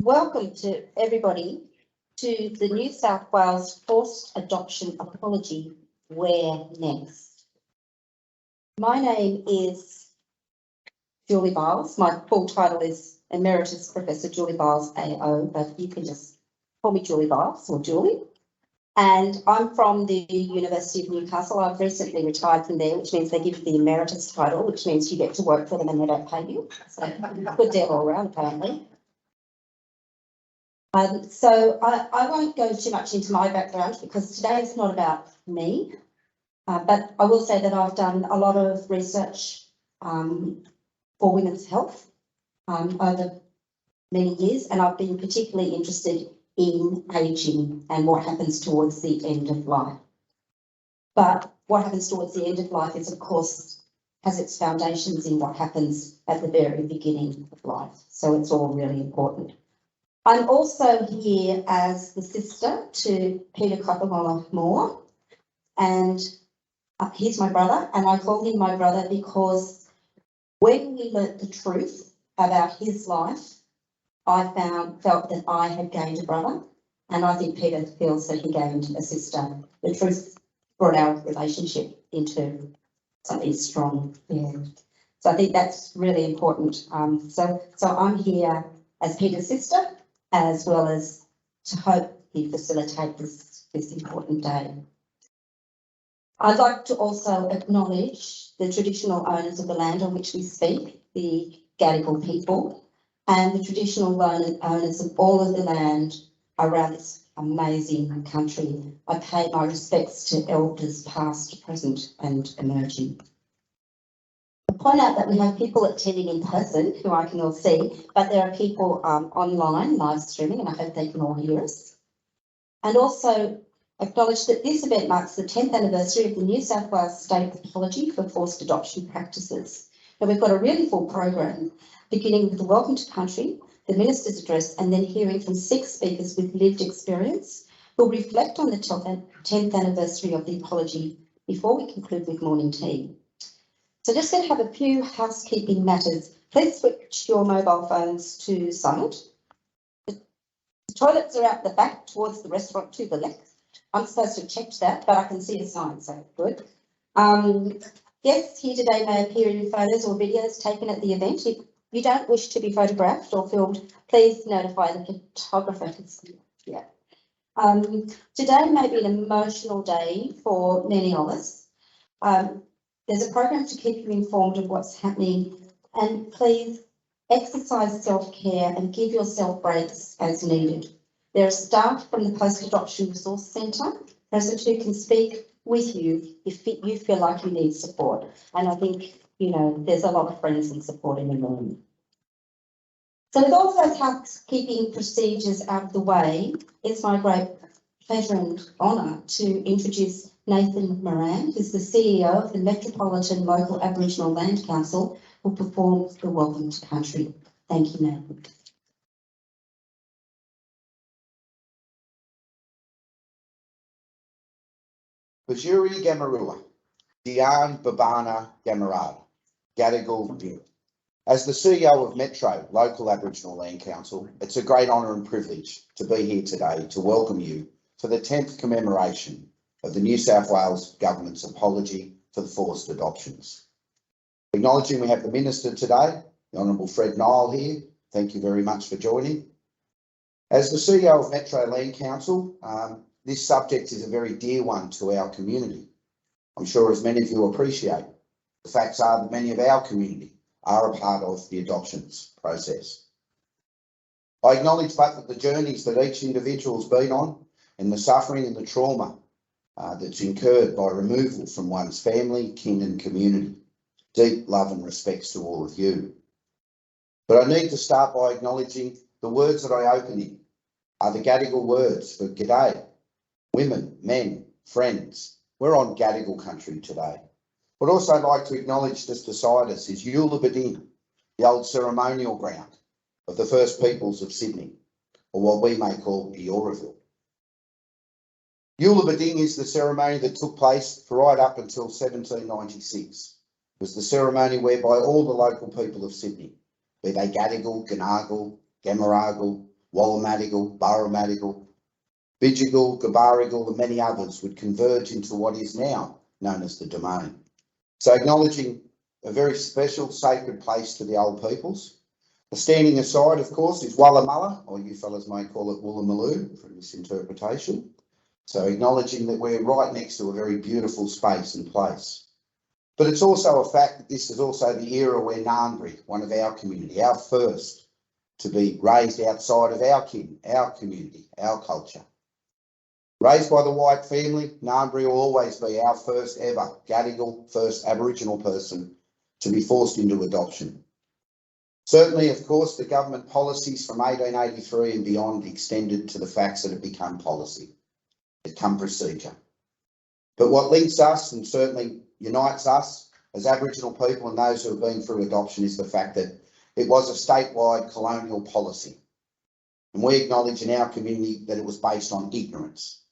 Welcome to everybody to the New South Wales Forced Adoption Apology, Where Next? My name is Julie Byles. My full title is Emeritus Professor Julie Byles AO, but you can just call me Julie Byles or Julie. And I'm from the University of Newcastle. I've recently retired from there, which means they give you the Emeritus title, which means you get to work for them and they don't pay you. So good deal all around, apparently. So I won't go too much into my background because today is not about me, but I will say that I've done a lot of research for women's health over many years, and I've been particularly interested in ageing and what happens towards the end of life. But what happens towards the end of life is, of course, has its foundations in what happens at the very beginning of life. So it's all really important. I'm also here as the sister to Peter Capomolla Moore, and he's my brother, and I call him my brother because when we learnt the truth about his life, I felt that I had gained a brother, and I think Peter feels that he gained a sister. The truth brought our relationship into something strong. Yeah. So I think that's really important. So I'm here as Peter's sister, as well as to hope he facilitate this important day. I'd like to also acknowledge the traditional owners of the land on which we speak, the Gadigal people, and the traditional owners of all of the land around this amazing country. I pay my respects to elders past, present and emerging. I'll point out that we have people attending in person who I can all see, but there are people online live streaming, and I hope they can all hear us. And also acknowledge that this event marks the 10th anniversary of the New South Wales State Apology for Forced Adoption Practices. Now we've got a really full program, beginning with the Welcome to Country, the Minister's Address, and then hearing from 6 speakers with lived experience who'll reflect on the 10th anniversary of the apology before we conclude with morning tea. So just going to have a few housekeeping matters. Please switch your mobile phones to silent. The toilets are out the back towards the restaurant to the left. I'm supposed to have checked that, but I can see a sign, so good. Guests here today may appear in photos or videos taken at the event. If you don't wish to be photographed or filmed, please notify the photographer. Yeah. Today may be an emotional day for many of us. There's a program to keep you informed of what's happening, and please exercise self-care and give yourself breaks as needed. There are staff from the Post-Adoption Resource Centre present who can speak with you if you feel like you need support. And I think, you know, there's a lot of friends and support in the room. So with all of those housekeeping procedures out of the way, it's my great pleasure and honour to introduce Nathan Moran, who's the CEO of the Metropolitan Local Aboriginal Land Council, who will perform the Welcome to Country. Thank you, Nathan. Bajuri Gamarua, Dian Babana Gamarada, Gadigal Dir. As the CEO of Metro Local Aboriginal Land Council, it's a great honour and privilege to be here today to welcome you for the 10th commemoration of the New South Wales Government's apology for the forced adoptions. Acknowledging we have the Minister today, the Honourable Fred Nile here. Thank you very much for joining. As the CEO of Metro Land Council, this subject is a very dear one to our community. I'm sure as many of you appreciate, the facts are that many of our community are a part of the adoptions process. I acknowledge that the journeys that each individual's been on and the suffering and the trauma that's incurred by removal from one's family, kin and community. Deep love and respects to all of you. But I need to start by acknowledging the words that I open in are the Gadigal words for G'day, women, men, friends. We're on Gadigal country today. But also I'd like to acknowledge just beside us is Ulubadin, the old ceremonial ground of the First Peoples of Sydney, or what we may call Eoraville. Ulubading is the ceremony that took place right up until 1796. It was the ceremony whereby all the local people of Sydney, be they Gadigal, Ganagal, Gamaragal, Wallamadigal, Burramadigal, Bidjigal, Gabarigal and many others would converge into what is now known as the Domain. So acknowledging a very special sacred place to the old peoples. Standing aside, of course, is Wallamalla, or you fellas may call it Woolloomooloo for misinterpretation. So acknowledging that we're right next to a very beautiful space and place. But it's also a fact that this is also the era where Narnbury, one of our community, our first to be raised outside of our kin, our community, our culture. Raised by the white family, Narnbury will always be our first ever Gadigal, first Aboriginal person to be forced into adoption. Certainly, of course, the government policies from 1883 and beyond extended to the facts that have become policy, become procedure. But what links us and certainly unites us as Aboriginal people and those who have been through adoption is the fact that it was a statewide colonial policy. And we acknowledge in our community that it was based on ignorance.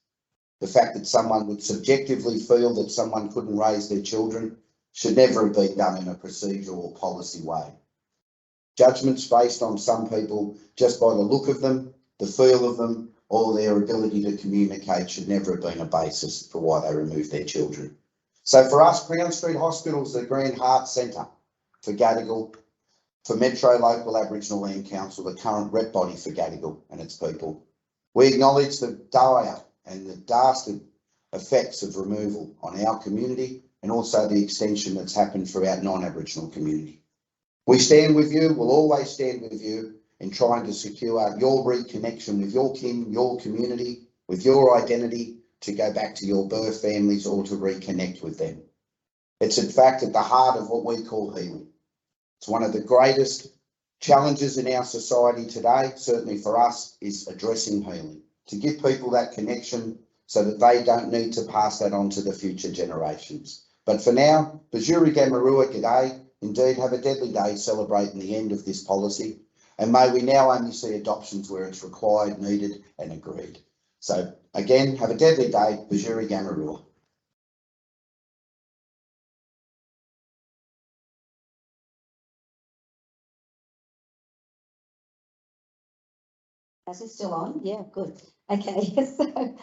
The fact that someone would subjectively feel that someone couldn't raise their children should never have been done in a procedural or policy way. Judgments based on some people just by the look of them, the feel of them, or their ability to communicate should never have been a basis for why they removed their children. So for us, Crown Street Hospital is the Grand Heart Centre for Gadigal, for Metro Local Aboriginal Land Council, the current rep body for Gadigal and its people. We acknowledge the dire and the dastard effects of removal on our community and also the extension that's happened throughout non-Aboriginal community. We stand with you, we'll always stand with you in trying to secure your reconnection with your kin, your community, with your identity to go back to your birth families or to reconnect with them. It's in fact at the heart of what we call healing. It's one of the greatest challenges in our society today, certainly for us, is addressing healing, to give people that connection so that they don't need to pass that on to the future generations. But for now, Bajuri Gamarua G'day, indeed have a deadly day celebrating the end of this policy. And may we now only see adoptions where it's required, needed and agreed. So again, have a deadly day, Bajuri Gamarua. Is it still on? Yeah, good. Okay, so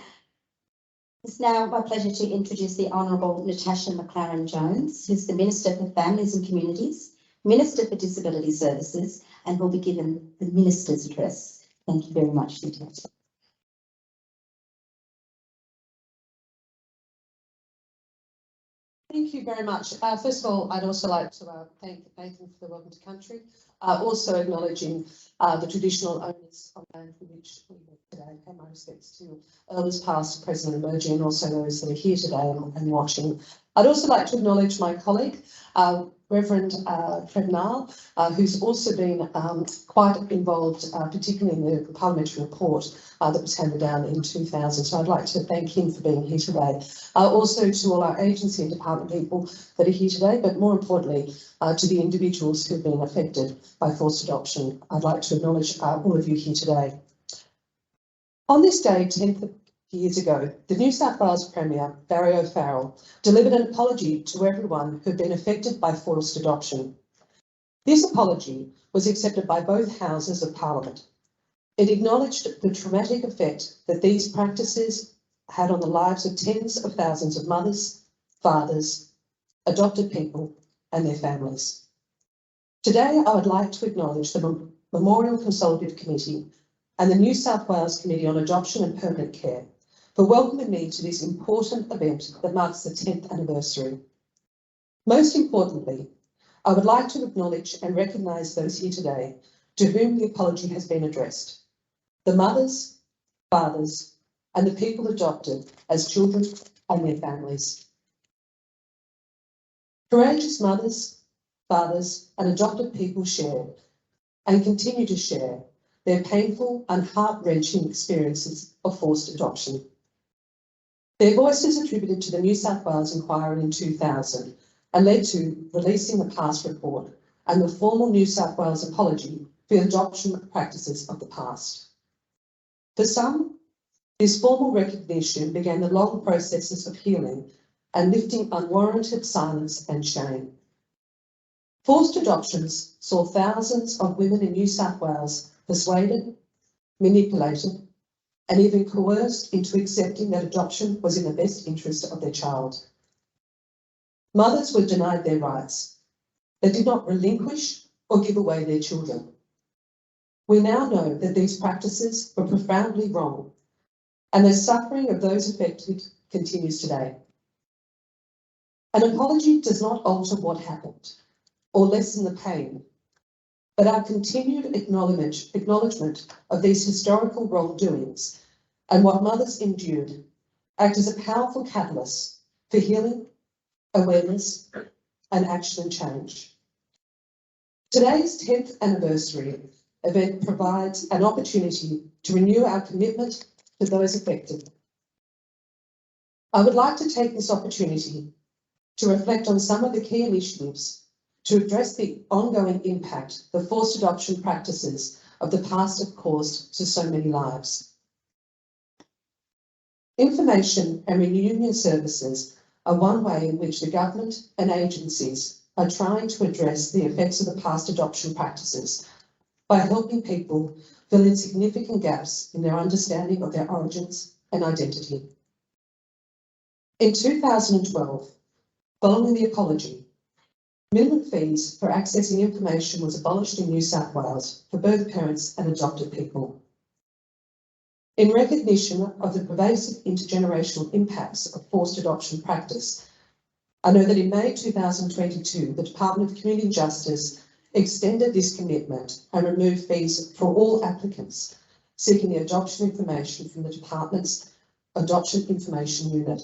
it's now my pleasure to introduce the Honourable Natasha Maclaren-Jones, who's the Minister for Families and Communities, Minister for Disability Services, and will be given the Minister's address. Thank you very much, Natasha. Thank you very much. First of all, I'd also like to thank Nathan for the welcome to country. Also acknowledging the traditional owners of land for which we live today. Pay my respects to elders past, present and emerging, and also those that are here today and watching. I'd also like to acknowledge my colleague, Reverend Fred Nile, who's also been quite involved, particularly in the parliamentary report that was handed down in 2000. So I'd like to thank him for being here today. Also to all our agency and department people that are here today, but more importantly, to the individuals who've been affected by forced adoption. I'd like to acknowledge all of you here today. On this day, 10 years ago, the New South Wales Premier, Barry O'Farrell, delivered an apology to everyone who'd been affected by forced adoption. This apology was accepted by both houses of Parliament. It acknowledged the traumatic effect that these practices had on the lives of tens of thousands of mothers, fathers, adopted people and their families. Today, I would like to acknowledge the Memorial Consultative Committee and the New South Wales Committee on Adoption and Permanent Care for welcoming me to this important event that marks the 10th anniversary. Most importantly, I would like to acknowledge and recognise those here today to whom the apology has been addressed: the mothers, fathers, and the people adopted as children and their families. Courageous mothers, fathers, and adopted people share and continue to share their painful and heart-wrenching experiences of forced adoption. Their voices attributed to the New South Wales Inquiry in 2000 and led to releasing the past report and the formal New South Wales apology for adoption practices of the past. For some, this formal recognition began the long processes of healing and lifting unwarranted silence and shame. Forced adoptions saw thousands of women in New South Wales persuaded, manipulated, and even coerced into accepting that adoption was in the best interest of their child. Mothers were denied their rights. They did not relinquish or give away their children. We now know that these practices were profoundly wrong, and the suffering of those affected continues today. An apology does not alter what happened or lessen the pain, but our continued acknowledgement of these historical wrongdoings and what mothers endured act as a powerful catalyst for healing, awareness, and action and change. Today's 10th anniversary event provides an opportunity to renew our commitment to those affected. I would like to take this opportunity to reflect on some of the key initiatives to address the ongoing impact the forced adoption practices of the past have caused to so many lives. Information and reunion services are one way in which the government and agencies are trying to address the effects of the past adoption practices by helping people fill in significant gaps in their understanding of their origins and identity. In 2012, following the apology, minimum fees for accessing information was abolished in New South Wales for both parents and adopted people. In recognition of the pervasive intergenerational impacts of forced adoption practice, I know that in May 2022, the Department of Community Justice extended this commitment and removed fees for all applicants seeking the adoption information from the Department's Adoption Information Unit.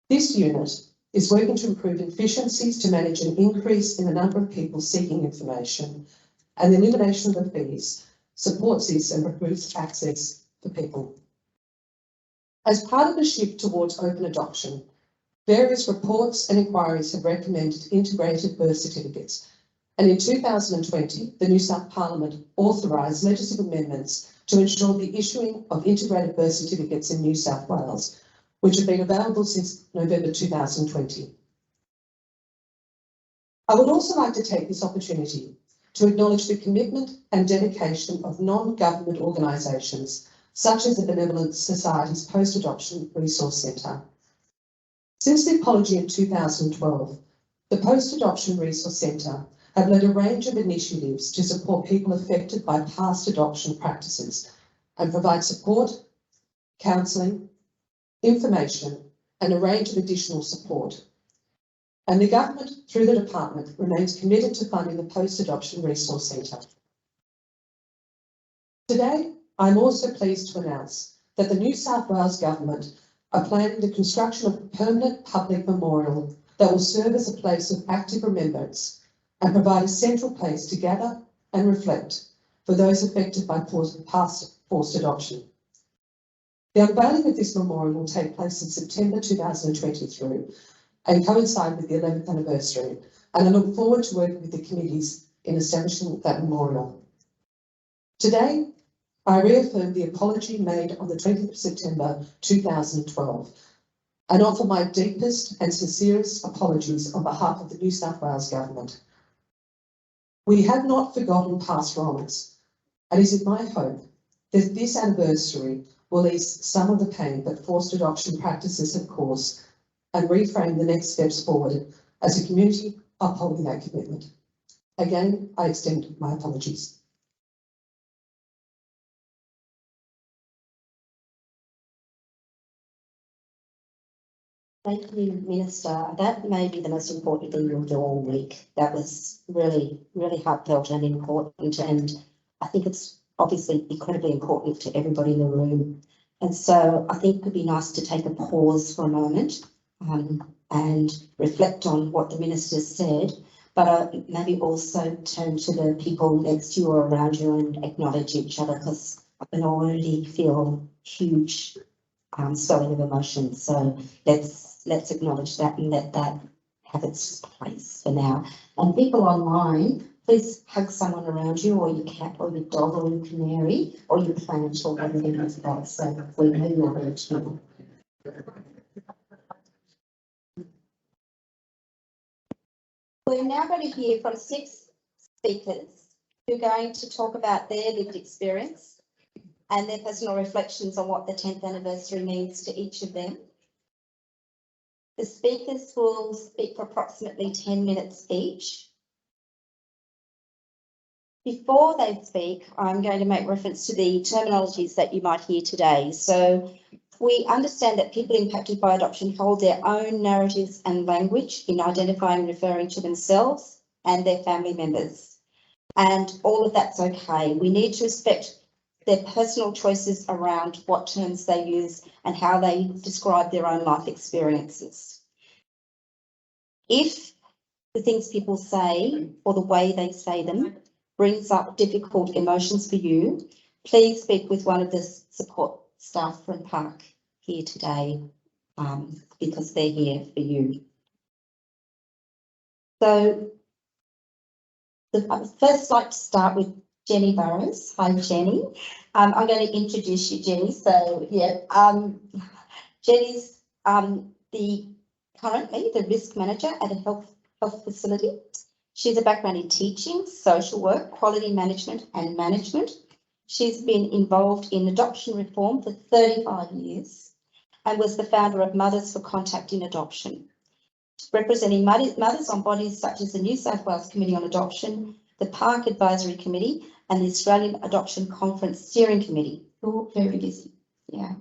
This unit is working to improve efficiencies to manage an increase in the number of people seeking information, and the elimination of the fees supports this and improves access for people. As part of the shift towards open adoption, various reports and inquiries have recommended integrated birth certificates, and in 2020, the New South Parliament authorised legislative amendments to ensure the issuing of integrated birth certificates in New South Wales, which have been available since November 2020. I would also like to take this opportunity to acknowledge the commitment and dedication of non-government organisations, such as the Benevolent Society's Post-Adoption Resource Centre. Since the apology in 2012, the Post-Adoption Resource Centre have led a range of initiatives to support people affected by past adoption practices and provide support, counselling, information, and a range of additional support. And the government, through the department, remains committed to funding the Post-Adoption Resource Centre. Today, I'm also pleased to announce that the New South Wales Government are planning the construction of a permanent public memorial that will serve as a place of active remembrance and provide a central place to gather and reflect for those affected by past forced adoption. The unveiling of this memorial will take place in September 2023 and coincide with the 11th anniversary, and I look forward to working with the committees in establishing that memorial. Today, I reaffirm the apology made on the 20th of September 2012 and offer my deepest and sincerest apologies on behalf of the New South Wales Government. We have not forgotten past wrongs, and it is my hope that this anniversary will ease some of the pain that forced adoption practices have caused and reframe the next steps forward as a community upholding that commitment. Again, I extend my apologies. Thank you, Minister. That may be the most important thing you'll do all week. That was really, really heartfelt and important, and I think it's obviously incredibly important to everybody in the room. And so I think it would be nice to take a pause for a moment and reflect on what the Minister said, but maybe also turn to the people next to you or around you and acknowledge each other, because I can already feel huge swelling of emotion. So let's acknowledge that and let that have its place for now. And people online, please hug someone around you, or your cat, or your dog, or your canary, or your plant, or whatever you've got, so we know you're there too. We're now going to hear from 6 speakers who are going to talk about their lived experience and their personal reflections on what the 10th anniversary means to each of them. The speakers will speak for approximately 10 minutes each. Before they speak, I'm going to make reference to the terminologies that you might hear today. So we understand that people impacted by adoption hold their own narratives and language in identifying and referring to themselves and their family members. And all of that's okay. We need to respect their personal choices around what terms they use and how they describe their own life experiences. If the things people say or the way they say them brings up difficult emotions for you, please speak with one of the support staff from Park here today, because they're here for you. So I'd first like to start with Jennie Burrows. Hi, Jennie. I'm going to introduce you, Jennie. So yeah, Jennie's currently the risk manager at a health facility. She's a background in teaching, social work, quality management and management. She's been involved in adoption reform for 35 years and was the founder of Mothers for Contact in Adoption, representing mothers on bodies such as the New South Wales Committee on Adoption, the Park Advisory Committee and the Australian Adoption Conference Steering Committee. All very busy, yeah.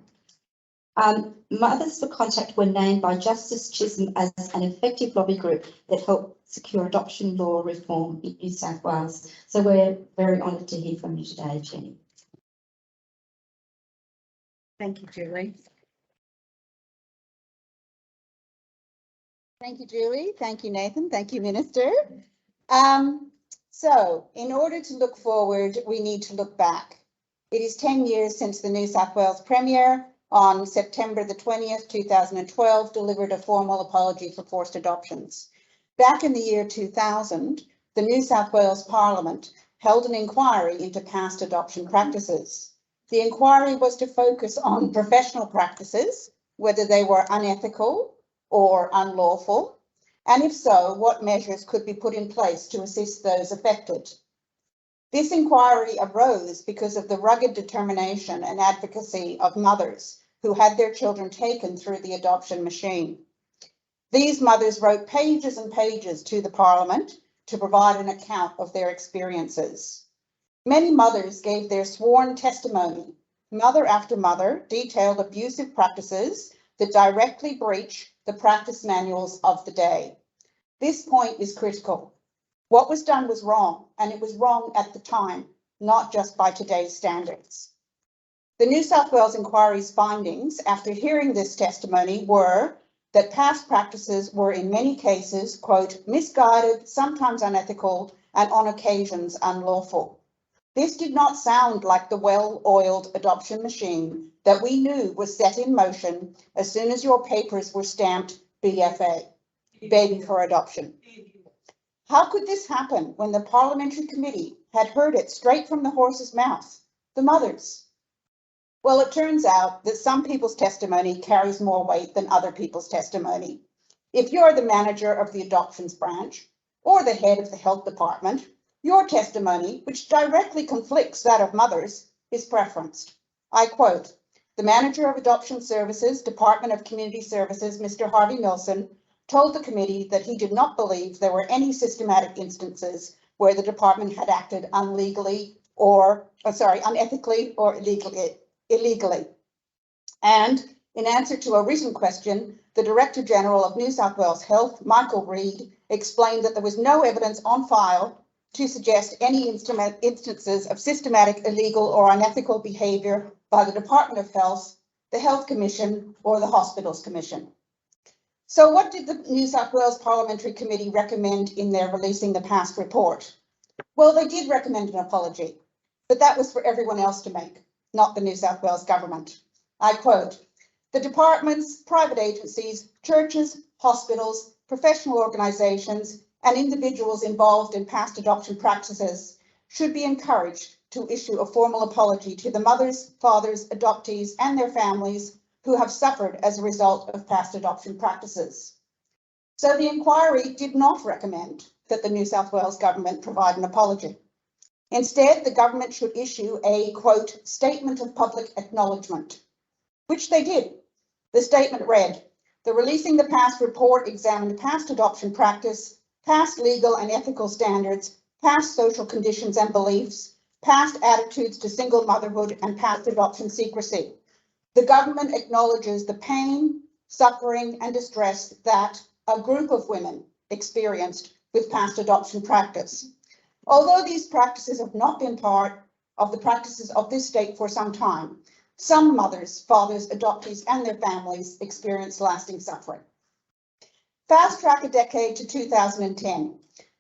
Mothers for Contact were named by Justice Chisholm as an effective lobby group that helped secure adoption law reform in New South Wales. So we're very honoured to hear from you today, Jennie. Thank you, Julie. Thank you, Julie. Thank you, Nathan. Thank you, Minister. So in order to look forward, we need to look back. It is 10 years since the New South Wales Premier on September the 20th, 2012, delivered a formal apology for forced adoptions. Back in the year 2000, the New South Wales Parliament held an inquiry into past adoption practices. The inquiry was to focus on professional practices, whether they were unethical or unlawful, and if so, what measures could be put in place to assist those affected. This inquiry arose because of the rugged determination and advocacy of mothers who had their children taken through the adoption machine. These mothers wrote pages and pages to the Parliament to provide an account of their experiences. Many mothers gave their sworn testimony. Mother after mother detailed abusive practices that directly breach the practice manuals of the day. This point is critical. What was done was wrong, and it was wrong at the time, not just by today's standards. The New South Wales Inquiry's findings after hearing this testimony were that past practices were in many cases, quote, misguided, sometimes unethical, and on occasions unlawful. This did not sound like the well-oiled adoption machine that we knew was set in motion as soon as your papers were stamped BFA, baby for adoption. How could this happen when the parliamentary committee had heard it straight from the horse's mouth, the mothers? Well, it turns out that some people's testimony carries more weight than other people's testimony. If you're the manager of the adoptions branch or the head of the health department, your testimony, which directly conflicts that of mothers, is preferenced. I quote, the manager of adoption services, Department of Community Services, Mr. Harvey Milson, told the committee that he did not believe there were any systematic instances where the department had acted unethically or illegally. And in answer to a written question, the Director General of New South Wales Health, Michael Reid, explained that there was no evidence on file to suggest any instances of systematic, illegal or unethical behaviour by the Department of Health, the Health Commission or the Hospitals Commission. So what did the New South Wales Parliamentary Committee recommend in their releasing the past report? Well, they did recommend an apology, but that was for everyone else to make, not the New South Wales government. I quote, the departments, private agencies, churches, hospitals, professional organisations and individuals involved in past adoption practices should be encouraged to issue a formal apology to the mothers, fathers, adoptees and their families who have suffered as a result of past adoption practices. So the inquiry did not recommend that the New South Wales government provide an apology. Instead, the government should issue a, quote, statement of public acknowledgement, which they did. The statement read, the Releasing the Past report examined past adoption practice, past legal and ethical standards, past social conditions and beliefs, past attitudes to single motherhood and past adoption secrecy. The government acknowledges the pain, suffering and distress that a group of women experienced with past adoption practice. Although these practices have not been part of the practices of this state for some time, some mothers, fathers, adoptees and their families experience lasting suffering. Fast track a decade to 2010.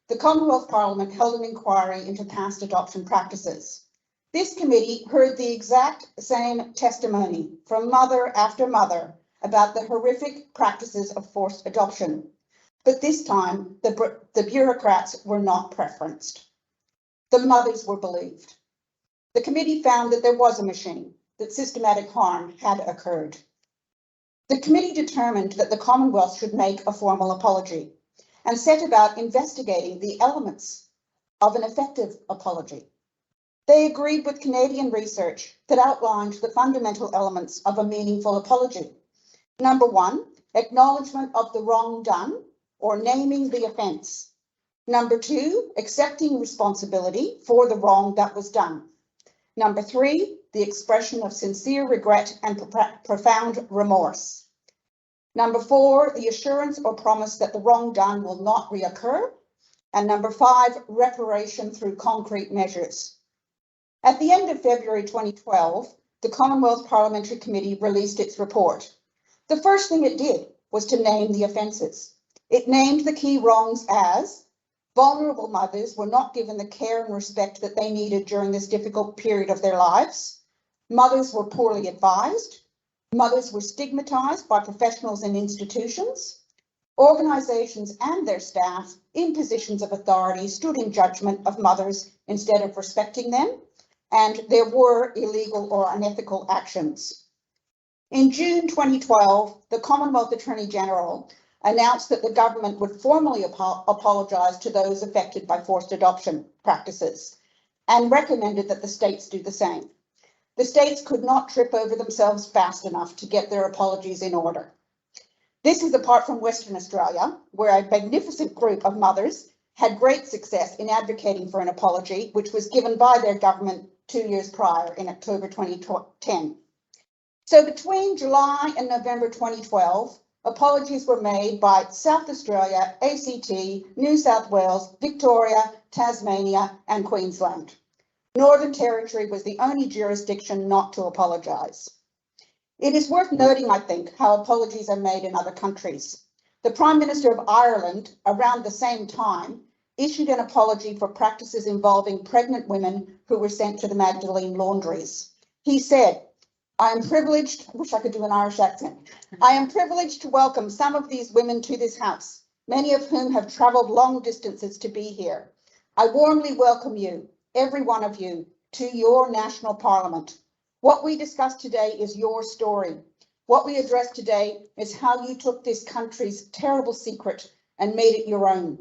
The Commonwealth Parliament held an inquiry into past adoption practices. This committee heard the exact same testimony from mother after mother about the horrific practices of forced adoption. But this time, the bureaucrats were not preferenced. The mothers were believed. The committee found that there was a machine, that systematic harm had occurred. The committee determined that the Commonwealth should make a formal apology and set about investigating the elements of an effective apology. They agreed with Canadian research that outlined the fundamental elements of a meaningful apology. Number one, acknowledgement of the wrong done or naming the offence. Number two, accepting responsibility for the wrong that was done. Number three, the expression of sincere regret and profound remorse. Number four, the assurance or promise that the wrong done will not reoccur. And number five, reparation through concrete measures. At the end of February 2012, the Commonwealth Parliamentary Committee released its report. The first thing it did was to name the offences. It named the key wrongs as vulnerable mothers were not given the care and respect that they needed during this difficult period of their lives. Mothers were poorly advised. Mothers were stigmatised by professionals and institutions. Organisations and their staff in positions of authority stood in judgment of mothers instead of respecting them. And there were illegal or unethical actions. In June 2012, the Commonwealth Attorney General announced that the government would formally apologise to those affected by forced adoption practices and recommended that the states do the same. The states could not trip over themselves fast enough to get their apologies in order. This is apart from Western Australia, where a magnificent group of mothers had great success in advocating for an apology, which was given by their government 2 years prior in October 2010. So between July and November 2012, apologies were made by South Australia, ACT, New South Wales, Victoria, Tasmania and Queensland. Northern Territory was the only jurisdiction not to apologise. It is worth noting, I think, how apologies are made in other countries. The Prime Minister of Ireland, around the same time, issued an apology for practices involving pregnant women who were sent to the Magdalene laundries. He said, I am privileged, I wish I could do an Irish accent. I am privileged to welcome some of these women to this house, many of whom have travelled long distances to be here. I warmly welcome you, every one of you, to your national parliament. What we discuss today is your story. What we address today is how you took this country's terrible secret and made it your own,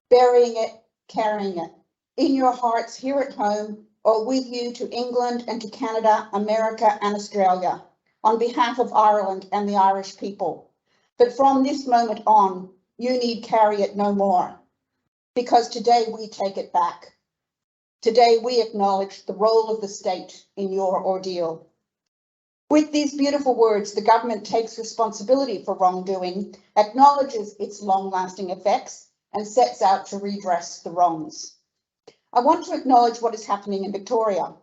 burying it, carrying it, in your hearts here at home, or with you to England and to Canada, America and Australia, on behalf of Ireland and the Irish people. But from this moment on, you need carry it no more, because today we take it back. Today we acknowledge the role of the state in your ordeal. With these beautiful words, the government takes responsibility for wrongdoing, acknowledges its long-lasting effects, and sets out to redress the wrongs. I want to acknowledge what is happening in Victoria.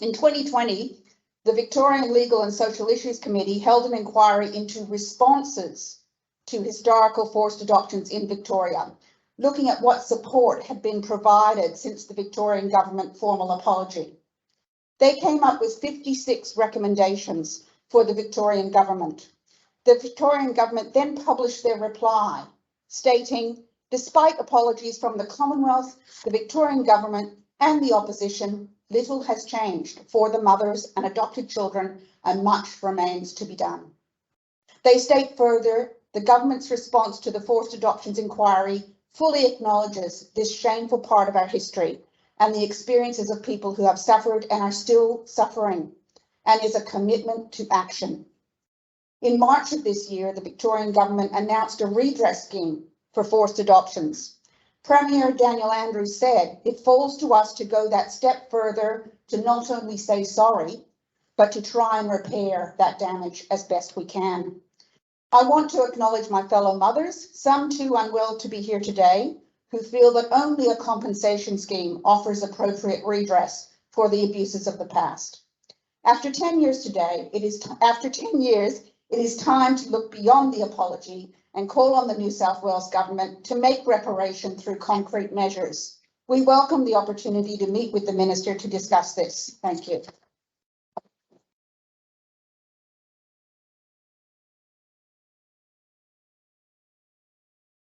In 2020, the Victorian Legal and Social Issues Committee held an inquiry into responses to historical forced adoptions in Victoria, looking at what support had been provided since the Victorian government formal apology. They came up with 56 recommendations for the Victorian government. The Victorian government then published their reply, stating, despite apologies from the Commonwealth, the Victorian government and the opposition, little has changed for the mothers and adopted children and much remains to be done. They state further, the government's response to the forced adoptions inquiry fully acknowledges this shameful part of our history and the experiences of people who have suffered and are still suffering, and is a commitment to action. In March of this year, the Victorian Government announced a redress scheme for forced adoptions. Premier Daniel Andrews said, "It falls to us to go that step further, to not only say sorry, but to try and repair that damage as best we can." I want to acknowledge my fellow mothers, some too unwell to be here today, who feel that only a compensation scheme offers appropriate redress for the abuses of the past. After 10 years today, it is time to look beyond the apology and call on the New South Wales Government to make reparation through concrete measures. We welcome the opportunity to meet with the Minister to discuss this. Thank you.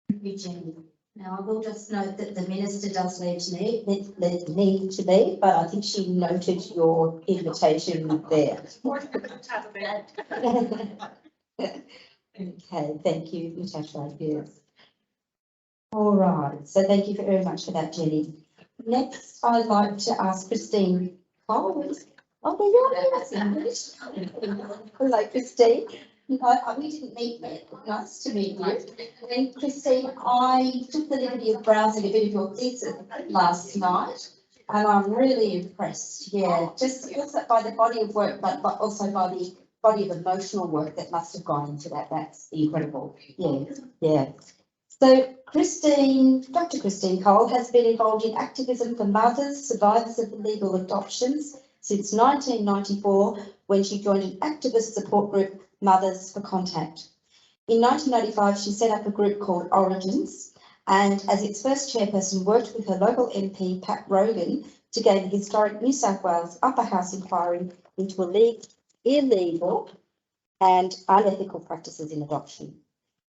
Thank you, Jenny. Now, I will just note that the Minister does need to leave, but I think she noted your invitation there. Okay, thank you, Natasha. Yes. All right, so thank you very much for that, Jenny. Next, I'd like to ask Christine Cole. Oh, there you are. Hello, Christine. We didn't meet yet. Nice to meet you. And Christine, I took the liberty of browsing a bit of your thesis last night, and I'm really impressed. Yeah, just also by the body of work, but also by the body of emotional work that must have gone into that. That's incredible. Yeah, yeah. So Dr. Christine Cole has been involved in activism for mothers, survivors of illegal adoptions since 1994, when she joined an activist support group, Mothers for Contact. In 1995, she set up a group called Origins, and as its first chairperson, worked with her local MP, Pat Rogan, to gain the historic New South Wales Upper House inquiry into illegal and unethical practices in adoption.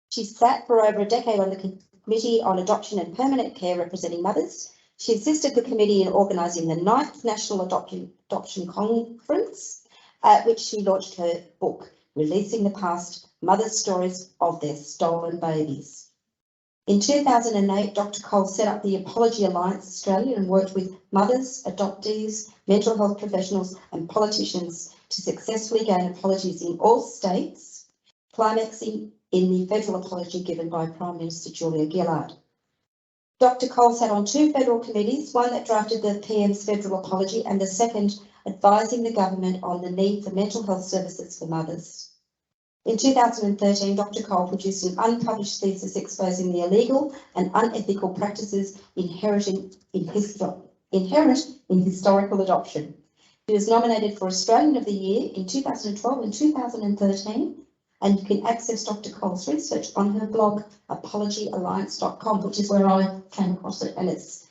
She sat for over a decade on the Committee on Adoption and Permanent Care representing mothers. She assisted the committee in organising the 9th National Adoption Conference, at which she launched her book, Releasing the Past, Mothers' Stories of Their Stolen Babies. In 2008, Dr. Cole set up the Apology Alliance Australia and worked with mothers, adoptees, mental health professionals and politicians to successfully gain apologies in all states, climaxing in the federal apology given by Prime Minister Julia Gillard. Dr. Cole sat on 2 federal committees, one that drafted the PM's federal apology and the second advising the government on the need for mental health services for mothers. In 2013, Dr. Cole produced an unpublished thesis exposing the illegal and unethical practices inherent in historical adoption. She was nominated for Australian of the Year in 2012 and 2013, and you can access Dr. Cole's research on her blog, apologyalliance.com, which is where I came across it, and it's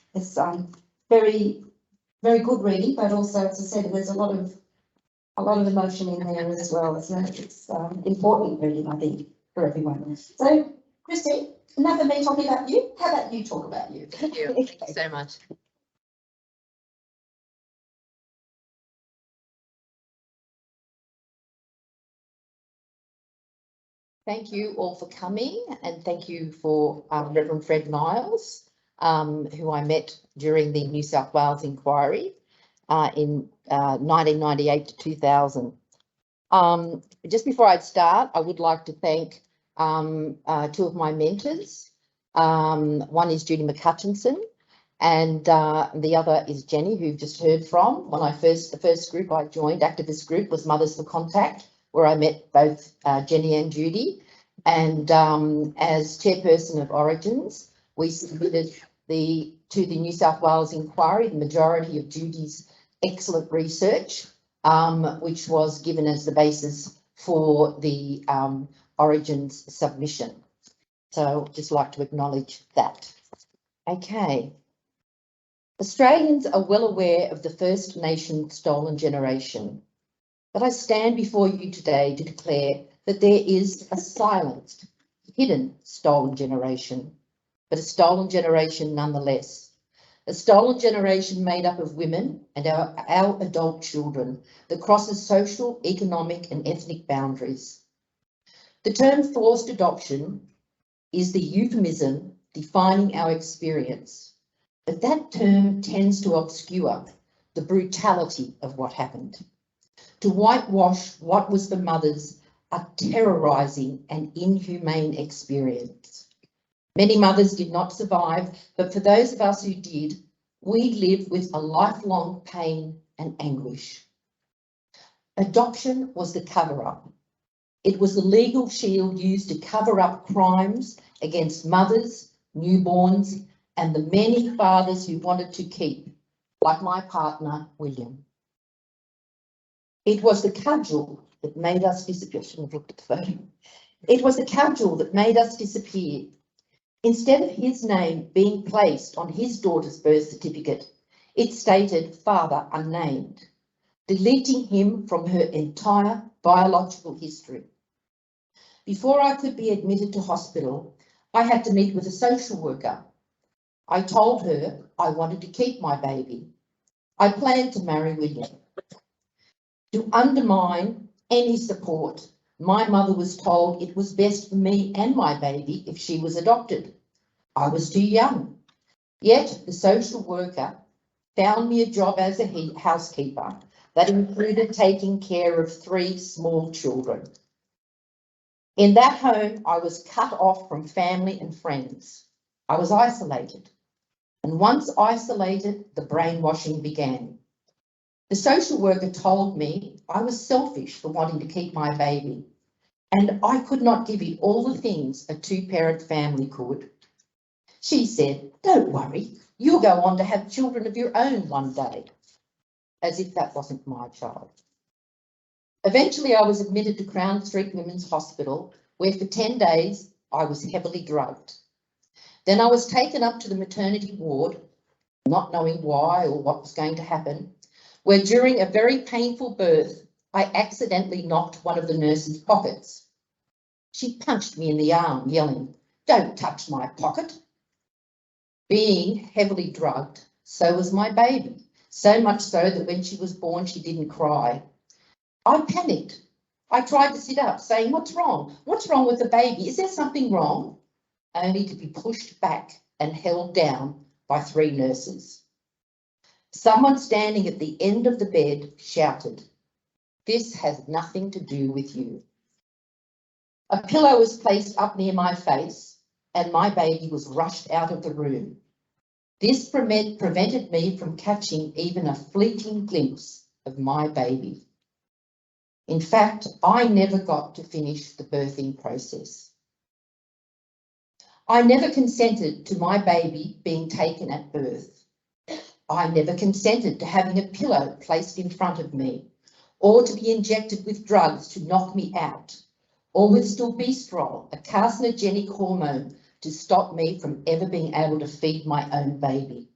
very, very good reading, but also, as I said, there's a lot of emotion in there as well. It's important reading, I think, for everyone. So, Christine, enough of me talking about you. How about you talk about you? Thank you. Okay. Thank you so much. Thank you all for coming, and thank you for Reverend Fred Miles, who I met during the New South Wales inquiry in 1998 to 2000. Just before I start, I would like to thank 2 of my mentors. One is Judy McCutchinson, and the other is Jenny, who you've just heard from. The first group I joined, activist group, was Mothers for Contact, where I met both Jenny and Judy. And as chairperson of Origins, we submitted to the New South Wales inquiry the majority of Judy's excellent research, which was given as the basis for the Origins submission. So just like to acknowledge that. Okay. Australians are well aware of the First Nation stolen generation, but I stand before you today to declare that there is a silenced, hidden stolen generation, but a stolen generation nonetheless. A stolen generation made up of women and our adult children that crosses social, economic and ethnic boundaries. The term forced adoption is the euphemism defining our experience. But that term tends to obscure the brutality of what happened, to whitewash what was for mothers a terrorising and inhumane experience. Many mothers did not survive, but for those of us who did, we live with a lifelong pain and anguish. Adoption was the cover-up. It was the legal shield used to cover up crimes against mothers, newborns, and the many fathers who wanted to keep, like my partner, William. It was the cudgel that made us disappear. I shouldn't have looked at the photo. It was the cudgel that made us disappear. Instead of his name being placed on his daughter's birth certificate, it stated father unnamed, deleting him from her entire biological history. Before I could be admitted to hospital, I had to meet with a social worker. I told her I wanted to keep my baby. I planned to marry William. To undermine any support, my mother was told it was best for me and my baby if she was adopted. I was too young. Yet the social worker found me a job as a housekeeper that included taking care of 3 small children. In that home, I was cut off from family and friends. I was isolated. And once isolated, the brainwashing began. The social worker told me I was selfish for wanting to keep my baby, and I could not give it all the things a 2-parent family could. She said, "Don't worry, you'll go on to have children of your own one day," as if that wasn't my child. Eventually, I was admitted to Crown Street Women's Hospital, where for 10 days I was heavily drugged. Then I was taken up to the maternity ward, not knowing why or what was going to happen, where during a very painful birth, I accidentally knocked one of the nurse's pockets. She punched me in the arm, yelling, "Don't touch my pocket." Being heavily drugged, so was my baby, so much so that when she was born, she didn't cry. I panicked. I tried to sit up, saying, "What's wrong? What's wrong with the baby? Is there something wrong?" Only to be pushed back and held down by 3 nurses. Someone standing at the end of the bed shouted, "This has nothing to do with you." A pillow was placed up near my face and my baby was rushed out of the room. This prevented me from catching even a fleeting glimpse of my baby. In fact, I never got to finish the birthing process. I never consented to my baby being taken at birth. I never consented to having a pillow placed in front of me, or to be injected with drugs to knock me out, or with stilbestrol, a carcinogenic hormone, to stop me from ever being able to feed my own baby.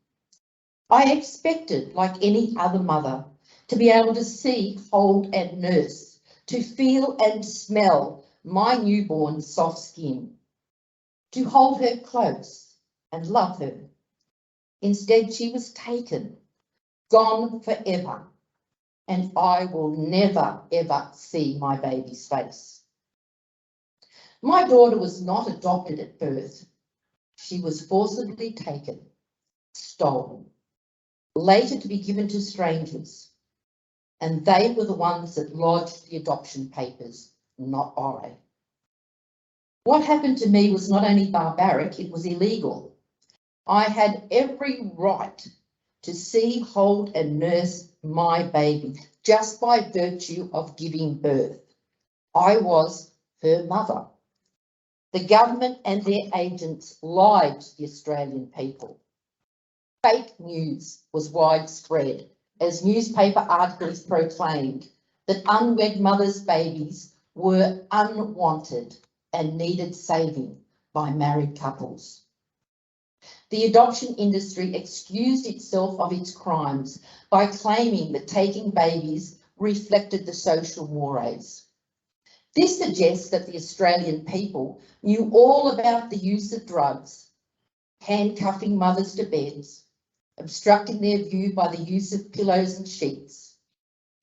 I expected, like any other mother, to be able to see, hold and nurse, to feel and smell my newborn's soft skin, to hold her close and love her. Instead, she was taken, gone forever, and I will never, ever see my baby's face. My daughter was not adopted at birth. She was forcibly taken, stolen, later to be given to strangers, and they were the ones that lodged the adoption papers, not I. What happened to me was not only barbaric, it was illegal. I had every right to see, hold and nurse my baby just by virtue of giving birth. I was her mother. The government and their agents lied to the Australian people. Fake news was widespread as newspaper articles proclaimed that unwed mothers' babies were unwanted and needed saving by married couples. The adoption industry excused itself of its crimes by claiming that taking babies reflected the social mores. This suggests that the Australian people knew all about the use of drugs, handcuffing mothers to beds, obstructing their view by the use of pillows and sheets,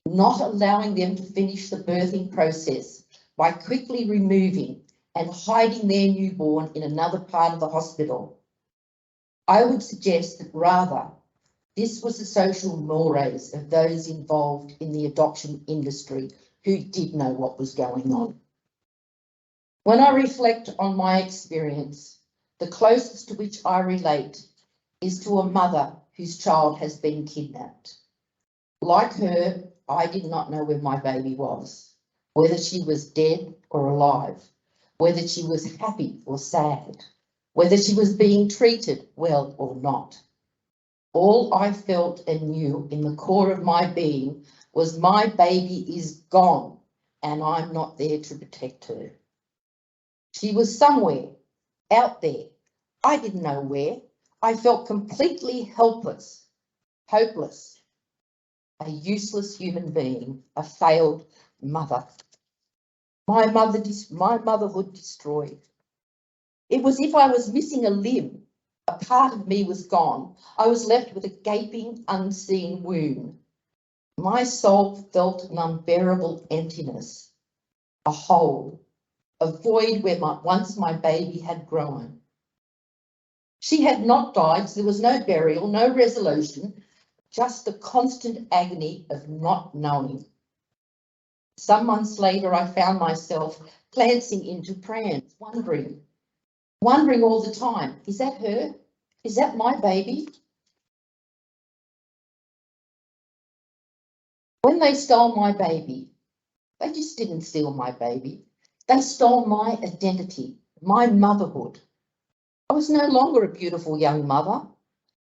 not allowing them to finish the birthing process by quickly removing and hiding their newborn in another part of the hospital. I would suggest that rather this was the social mores of those involved in the adoption industry who did know what was going on. When I reflect on my experience, the closest to which I relate is to a mother whose child has been kidnapped. Like her, I did not know where my baby was, whether she was dead or alive, whether she was happy or sad, whether she was being treated well or not. All I felt and knew in the core of my being was my baby is gone and I'm not there to protect her. She was somewhere out there. I didn't know where. I felt completely helpless, hopeless, a useless human being, a failed mother. My motherhood destroyed. It was as if I was missing a limb. A part of me was gone. I was left with a gaping, unseen wound. My soul felt an unbearable emptiness, a hole, a void where once my baby had grown. She had not died, so there was no burial, no resolution, just the constant agony of not knowing. Some months later, I found myself glancing into prams, wondering all the time, is that her? Is that my baby? When they stole my baby, they just didn't steal my baby. They stole my identity, my motherhood. I was no longer a beautiful young mother.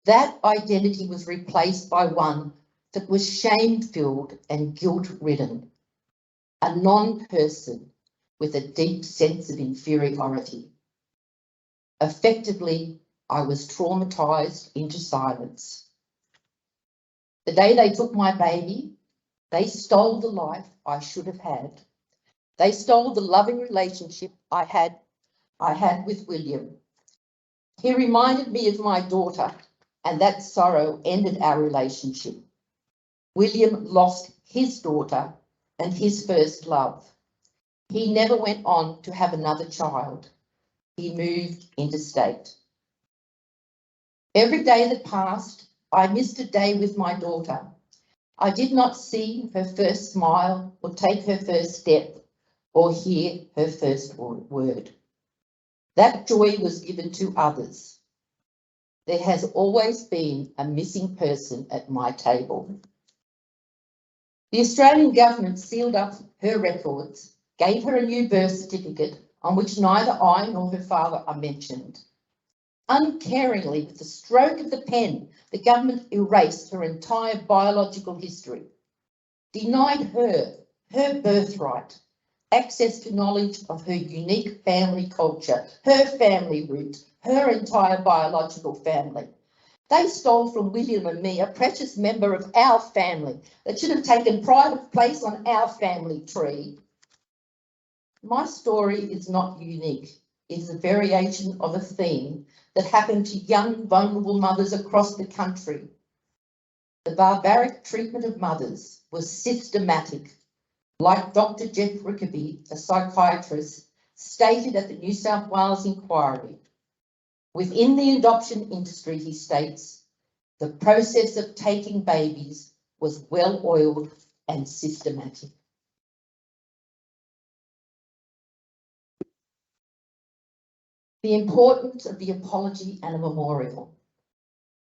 That identity was replaced by one that was shame-filled and guilt-ridden, a non-person with a deep sense of inferiority. Effectively, I was traumatised into silence. The day they took my baby, they stole the life I should have had. They stole the loving relationship I had with William. He reminded me of my daughter, and that sorrow ended our relationship. William lost his daughter and his first love. He never went on to have another child. He moved interstate. Every day that passed, I missed a day with my daughter. I did not see her first smile or take her first step or hear her first word. That joy was given to others. There has always been a missing person at my table. The Australian government sealed up her records, gave her a new birth certificate on which neither I nor her father are mentioned. Uncaringly, with the stroke of the pen, the government erased her entire biological history, denied her birthright, access to knowledge of her unique family culture, her family roots, her entire biological family. They stole from William and me a precious member of our family that should have taken pride of place on our family tree. My story is not unique. It is a variation of a theme that happened to young, vulnerable mothers across the country. The barbaric treatment of mothers was systematic. Like Dr. Jeff Rickaby, a psychiatrist, stated at the New South Wales inquiry, within the adoption industry, he states, the process of taking babies was well-oiled and systematic. The importance of the apology and a memorial.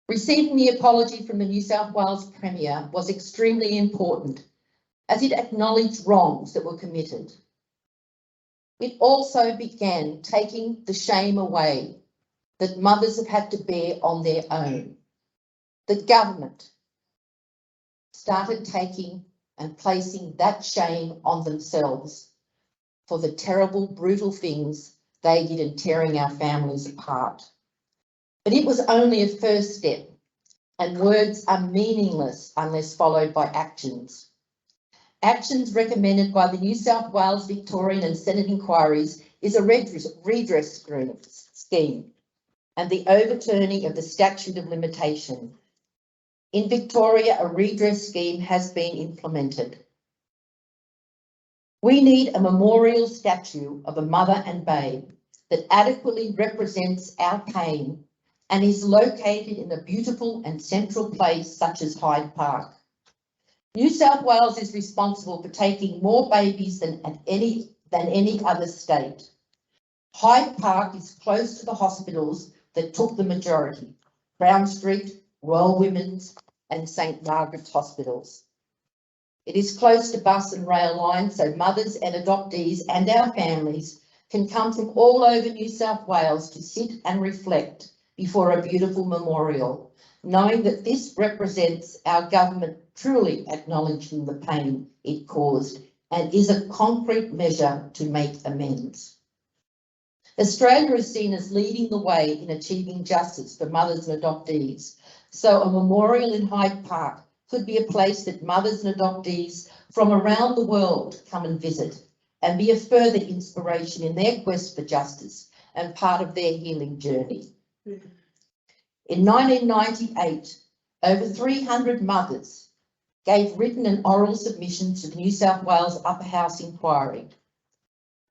Receiving the apology from the New South Wales Premier was extremely important as it acknowledged wrongs that were committed. It also began taking the shame away that mothers have had to bear on their own. The government started taking and placing that shame on themselves for the terrible, brutal things they did in tearing our families apart. But it was only a first step, and words are meaningless unless followed by actions. Actions recommended by the New South Wales, Victorian and Senate inquiries is a redress scheme and the overturning of the statute of limitation. In Victoria, a redress scheme has been implemented. We need a memorial statue of a mother and babe that adequately represents our pain and is located in a beautiful and central place such as Hyde Park. New South Wales is responsible for taking more babies than any other state. Hyde Park is close to the hospitals that took the majority: Crown Street, Royal Women's and St Margaret's hospitals. It is close to bus and rail lines, so mothers and adoptees and our families can come from all over New South Wales to sit and reflect before a beautiful memorial, knowing that this represents our government truly acknowledging the pain it caused and is a concrete measure to make amends. Australia is seen as leading the way in achieving justice for mothers and adoptees, so a memorial in Hyde Park could be a place that mothers and adoptees from around the world come and visit and be a further inspiration in their quest for justice and part of their healing journey. In 1998, over 300 mothers gave written and oral submissions to the New South Wales Upper House inquiry.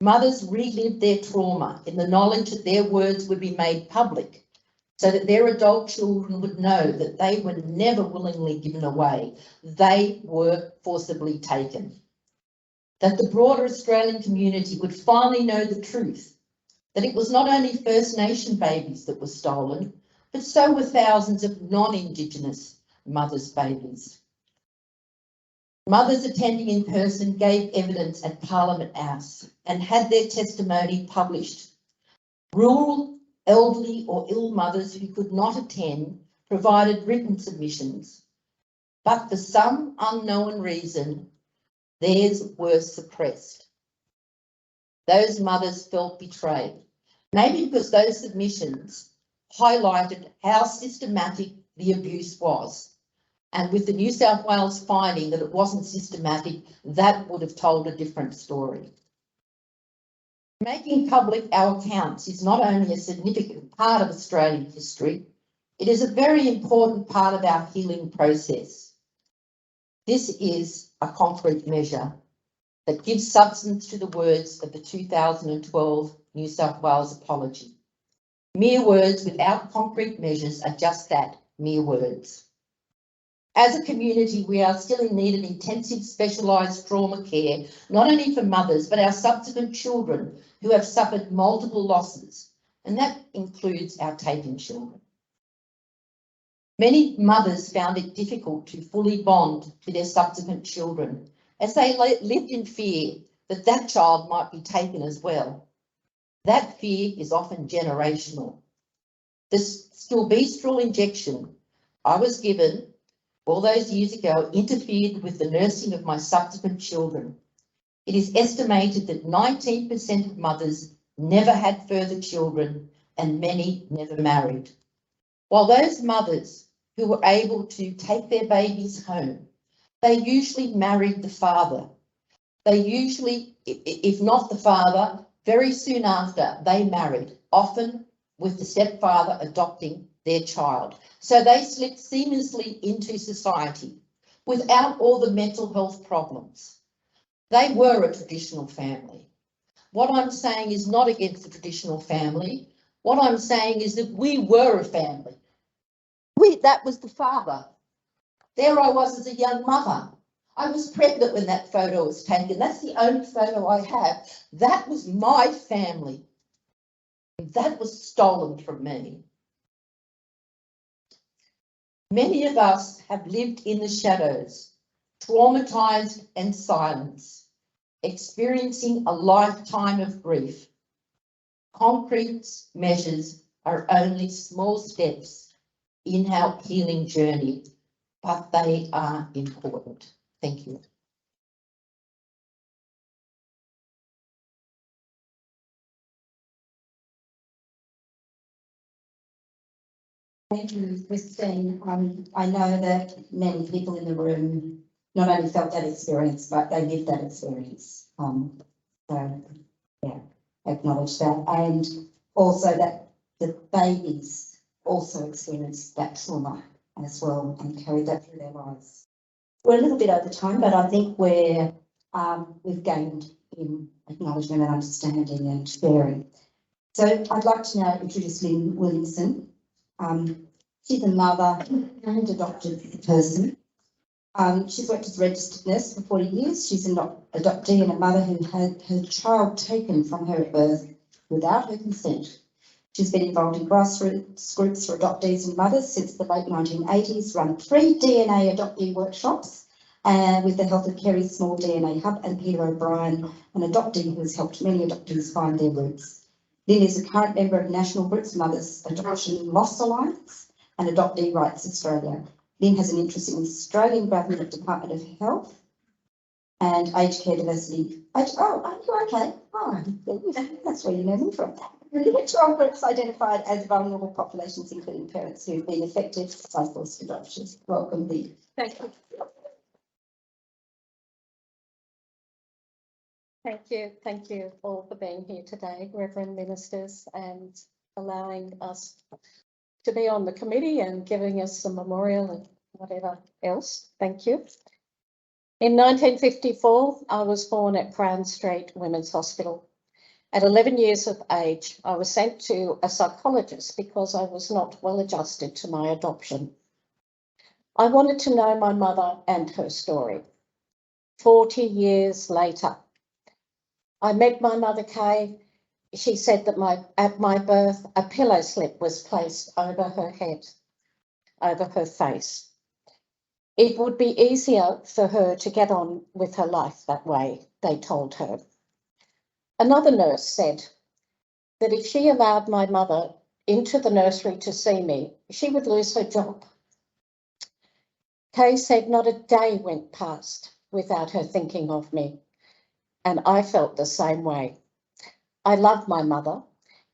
Mothers relived their trauma in the knowledge that their words would be made public so that their adult children would know that they were never willingly given away. They were forcibly taken. That the broader Australian community would finally know the truth, that it was not only First Nation babies that were stolen, but so were thousands of non-Indigenous mothers' babies. Mothers attending in person gave evidence at Parliament House and had their testimony published. Rural, elderly or ill mothers who could not attend provided written submissions, but for some unknown reason, theirs were suppressed. Those mothers felt betrayed, maybe because those submissions highlighted how systematic the abuse was. And with the New South Wales finding that it wasn't systematic, that would have told a different story. Making public our accounts is not only a significant part of Australian history, it is a very important part of our healing process. This is a concrete measure that gives substance to the words of the 2012 New South Wales Apology. Mere words without concrete measures are just that, mere words. As a community, we are still in need of intensive specialised trauma care, not only for mothers, but our subsequent children who have suffered multiple losses, and that includes our taken children. Many mothers found it difficult to fully bond to their subsequent children, as they lived in fear that that child might be taken as well. That fear is often generational. The stilbestral injection I was given all those years ago interfered with the nursing of my subsequent children. It is estimated that 19% of mothers never had further children and many never married. While those mothers who were able to take their babies home, they usually married the father. They usually, if not the father, very soon after they married, often with the stepfather adopting their child. So they slipped seamlessly into society without all the mental health problems. They were a traditional family. What I'm saying is not against the traditional family. What I'm saying is that we were a family. That was the father. There I was as a young mother. I was pregnant when that photo was taken. That's the only photo I have. That was my family. That was stolen from me. Many of us have lived in the shadows, traumatised and silenced, experiencing a lifetime of grief. Concrete measures are only small steps in our healing journey, but they are important. Thank you. Thank you, Christine. I know that many people in the room not only felt that experience, but they lived that experience. So, yeah, acknowledge that. And also that the babies also experienced that trauma as well and carried that through their lives. We're a little bit over time, but I think we've gained in acknowledgement and understanding and sharing. So I'd like to now introduce Lynne Williamson. She's a mother and adopted person. She's worked as a registered nurse for 40 years. She's an adoptee and a mother who had her child taken from her at birth without her consent. She's been involved in grassroots groups for adoptees and mothers since the late 1980s, run 3 DNA adoptee workshops with the help of Kerry's Small DNA Hub and Peter O'Brien, an adoptee who has helped many adoptees find their roots. Lynne is a current member of National Groups Mothers Adoption Loss Alliance and Adoptee Rights Australia. Lynne has an interest in the Australian Government Department of Health and aged care diversity. Oh, are you okay? Oh, that's where you know me from. 12 groups identified as vulnerable populations, including parents who've been affected by forced adoption. Welcome, Lynne. Thank you. Thank you all for being here today, Reverend Ministers, and allowing us to be on the committee and giving us a memorial and whatever else. Thank you. In 1954, I was born at Crown Street Women's Hospital. At 11 years of age, I was sent to a psychologist because I was not well adjusted to my adoption. I wanted to know my mother and her story. 40 years later, I met my mother, Kay. She said that at my birth, a pillow slip was placed over her head, over her face. It would be easier for her to get on with her life that way, they told her. Another nurse said that if she allowed my mother into the nursery to see me, she would lose her job. Kay said not a day went past without her thinking of me, and I felt the same way. I loved my mother.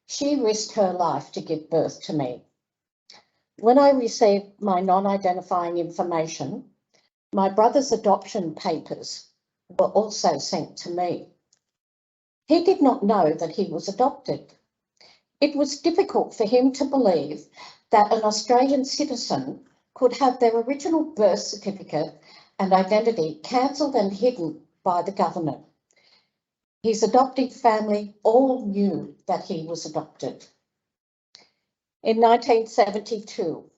She risked her life to give birth to me. When I received my non-identifying information, my brother's adoption papers were also sent to me. He did not know that he was adopted. It was difficult for him to believe that an Australian citizen could have their original birth certificate and identity cancelled and hidden by the government. His adoptive family all knew that he was adopted. In 1972,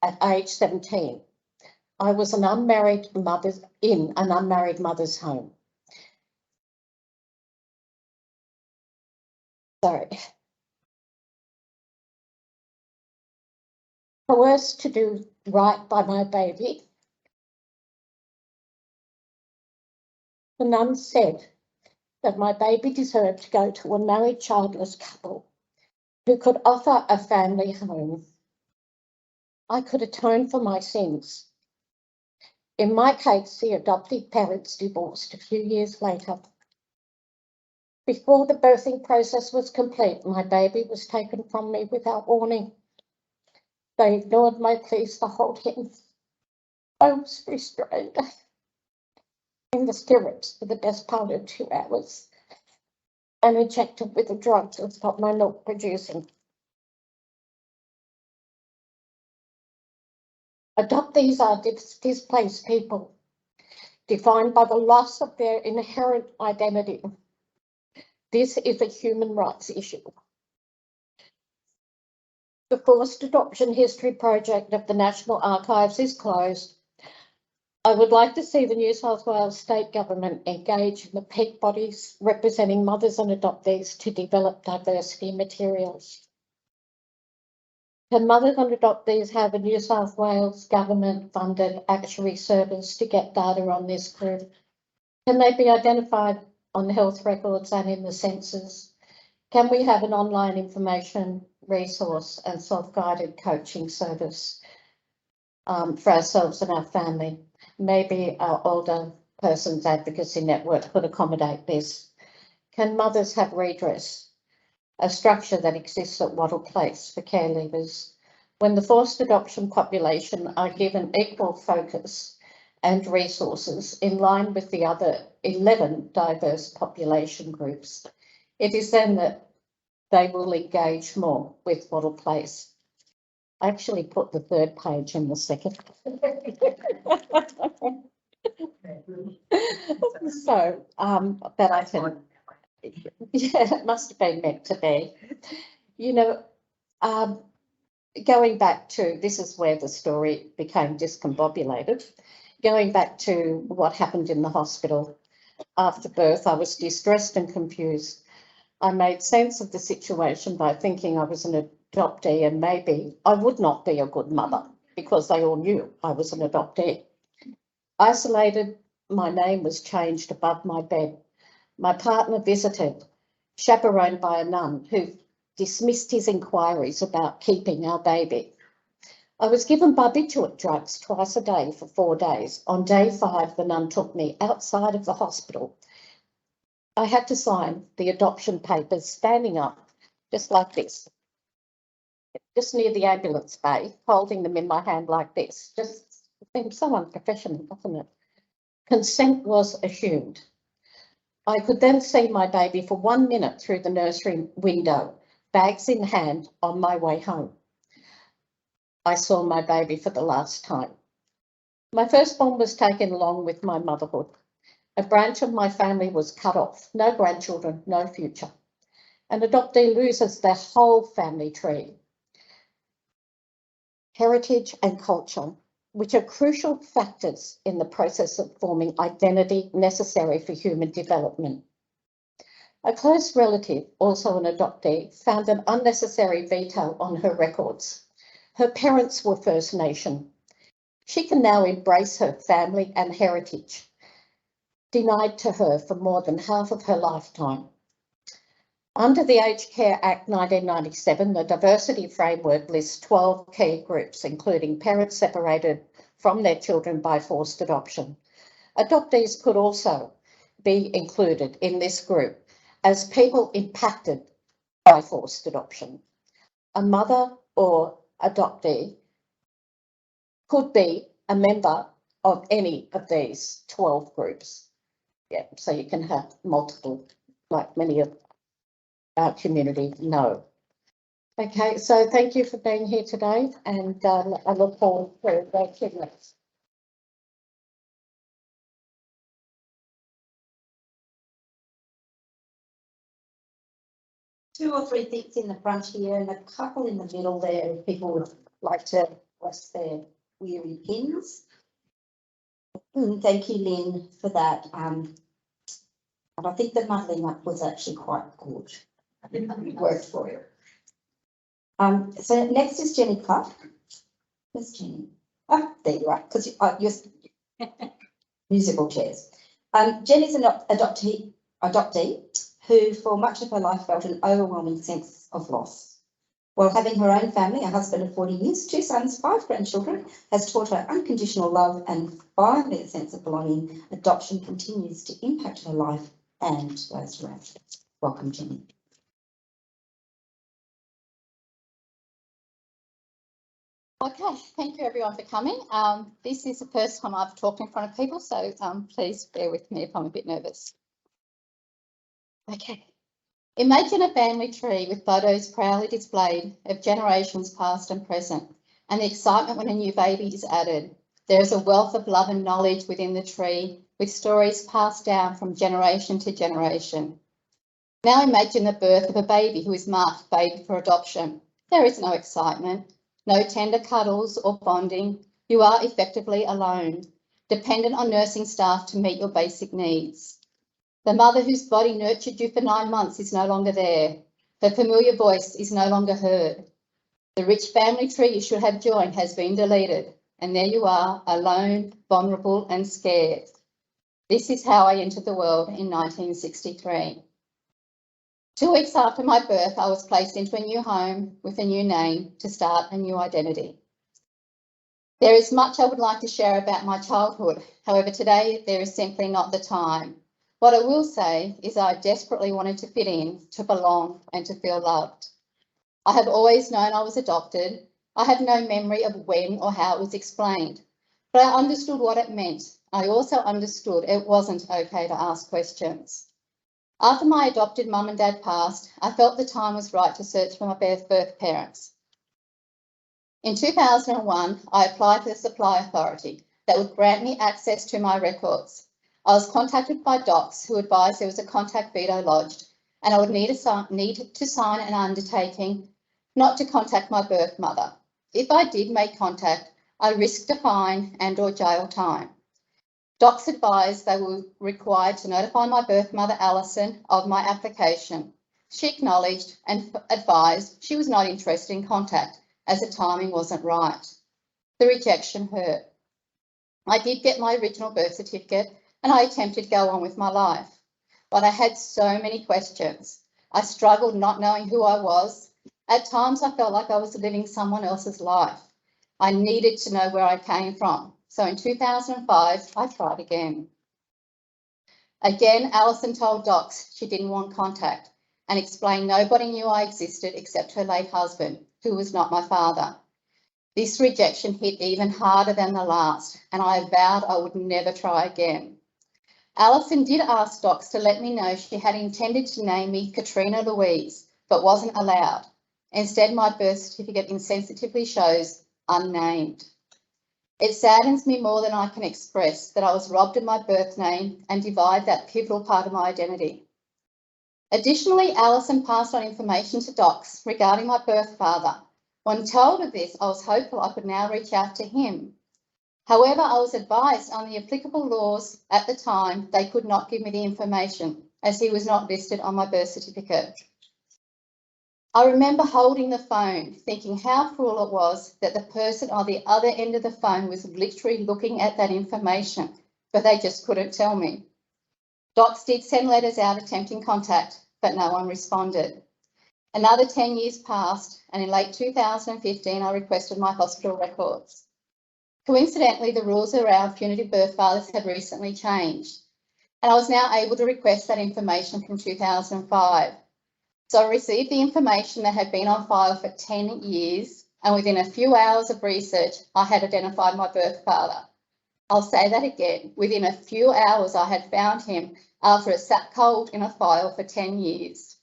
at age 17, I was in an unmarried mother's home. Sorry. Coerced to do right by my baby. The nun said that my baby deserved to go to a married childless couple who could offer a family home. I could atone for my sins. In my case, the adoptive parents divorced a few years later. Before the birthing process was complete, my baby was taken from me without warning. They ignored my pleas to hold him. I was restrained in the stirrups for the best part of 2 hours and injected with a drug to stop my milk producing. Adoptees are displaced people, defined by the loss of their inherent identity. This is a human rights issue. The Forced Adoption History Project of the National Archives is closed. I would like to see the New South Wales State Government engage in the peak bodies representing mothers and adoptees to develop diversity materials. Can mothers and adoptees have a New South Wales government-funded actuary service to get data on this group? Can they be identified on health records and in the census? Can we have an online information resource and self-guided coaching service for ourselves and our family? Maybe our older persons advocacy network could accommodate this. Can mothers have redress? A structure that exists at Wattle Place for care leavers. When the forced adoption population are given equal focus and resources in line with the other 11 diverse population groups, it is then that they will engage more with Wattle Place. I actually put the 3rd page in the 2nd. So, but I can, yeah, it must have been meant to be. You know, going back to, this is where the story became discombobulated. Going back to what happened in the hospital after birth, I was distressed and confused. I made sense of the situation by thinking I was an adoptee and maybe I would not be a good mother because they all knew I was an adoptee. Isolated, my name was changed above my bed. My partner visited, chaperoned by a nun who dismissed his inquiries about keeping our baby. I was given barbiturate drugs twice a day for 4 days. On day 5, the nun took me outside of the hospital. I had to sign the adoption papers standing up, just like this, just near the ambulance bay, holding them in my hand like this. Just seems so unprofessional, doesn't it? Consent was assumed. I could then see my baby for 1 minute through the nursery window, bags in hand, on my way home. I saw my baby for the last time. My firstborn was taken along with my motherhood. A branch of my family was cut off. No grandchildren, no future. An adoptee loses their whole family tree. Heritage and culture, which are crucial factors in the process of forming identity necessary for human development. A close relative, also an adoptee, found an unnecessary veto on her records. Her parents were First Nation. She can now embrace her family and heritage, denied to her for more than half of her lifetime. Under the Aged Care Act 1997, the diversity framework lists 12 key groups, including parents separated from their children by forced adoption. Adoptees could also be included in this group as people impacted by forced adoption. A mother or adoptee could be a member of any of these 12 groups. Yeah, so you can have multiple, like many of our community know. Okay, so thank you for being here today, and I look forward to the achievements. Two or three things in the front here and a couple in the middle there if people would like to rest their weary pins. Thank you, Lynn, for that. And I think the muddling up was actually quite good. It worked for you. So next is Jennie Clough. Where's Jennie? Oh, there you are, because you're musical chairs. Jennie's an adoptee who for much of her life felt an overwhelming sense of loss. While having her own family, a husband of 40 years, 2 sons, 5 grandchildren, has taught her unconditional love and finally a sense of belonging, adoption continues to impact her life and those around her. Welcome, Jennie. Okay, thank you everyone for coming. This is the first time I've talked in front of people, so please bear with me if I'm a bit nervous. Okay. Imagine a family tree with photos proudly displayed of generations past and present, and the excitement when a new baby is added. There is a wealth of love and knowledge within the tree, with stories passed down from generation to generation. Now imagine the birth of a baby who is marked baby for adoption. There is no excitement, no tender cuddles or bonding. You are effectively alone, dependent on nursing staff to meet your basic needs. The mother whose body nurtured you for 9 months is no longer there. Her familiar voice is no longer heard. The rich family tree you should have joined has been deleted, and there you are, alone, vulnerable and scared. This is how I entered the world in 1963. 2 weeks after my birth, I was placed into a new home with a new name to start a new identity. There is much I would like to share about my childhood. However, today there is simply not the time. What I will say is I desperately wanted to fit in, to belong and to feel loved. I have always known I was adopted. I have no memory of when or how it was explained, but I understood what it meant. I also understood it wasn't okay to ask questions. After my adopted mum and dad passed, I felt the time was right to search for my birth parents. In 2001, I applied to the Supply Authority that would grant me access to my records. I was contacted by docs who advised there was a contact veto lodged and I would need to sign an undertaking not to contact my birth mother. If I did make contact, I risked a fine and or jail time. Docs advised they were required to notify my birth mother, Alison, of my application. She acknowledged and advised she was not interested in contact as the timing wasn't right. The rejection hurt. I did get my original birth certificate and I attempted to go on with my life, but I had so many questions. I struggled not knowing who I was. At times I felt like I was living someone else's life. I needed to know where I came from. So in 2005, I tried again. Again, Alison told Docs she didn't want contact and explained nobody knew I existed except her late husband, who was not my father. This rejection hit even harder than the last, and I vowed I would never try again. Alison did ask Docs to let me know she had intended to name me Katrina Louise, but wasn't allowed. Instead, my birth certificate insensitively shows unnamed. It saddens me more than I can express that I was robbed of my birth name and divide that pivotal part of my identity. Additionally, Alison passed on information to Docs regarding my birth father. When told of this, I was hopeful I could now reach out to him. However, I was advised on the applicable laws at the time they could not give me the information as he was not listed on my birth certificate. I remember holding the phone, thinking how cruel it was that the person on the other end of the phone was literally looking at that information, but they just couldn't tell me. Docs did send letters out attempting contact, but no one responded. Another 10 years passed, and in late 2015, I requested my hospital records. Coincidentally, the rules around punitive birth fathers had recently changed, and I was now able to request that information from 2005. So I received the information that had been on file for 10 years, and within a few hours of research, I had identified my birth father. I'll say that again. Within a few hours, I had found him after it sat cold in a file for 10 years.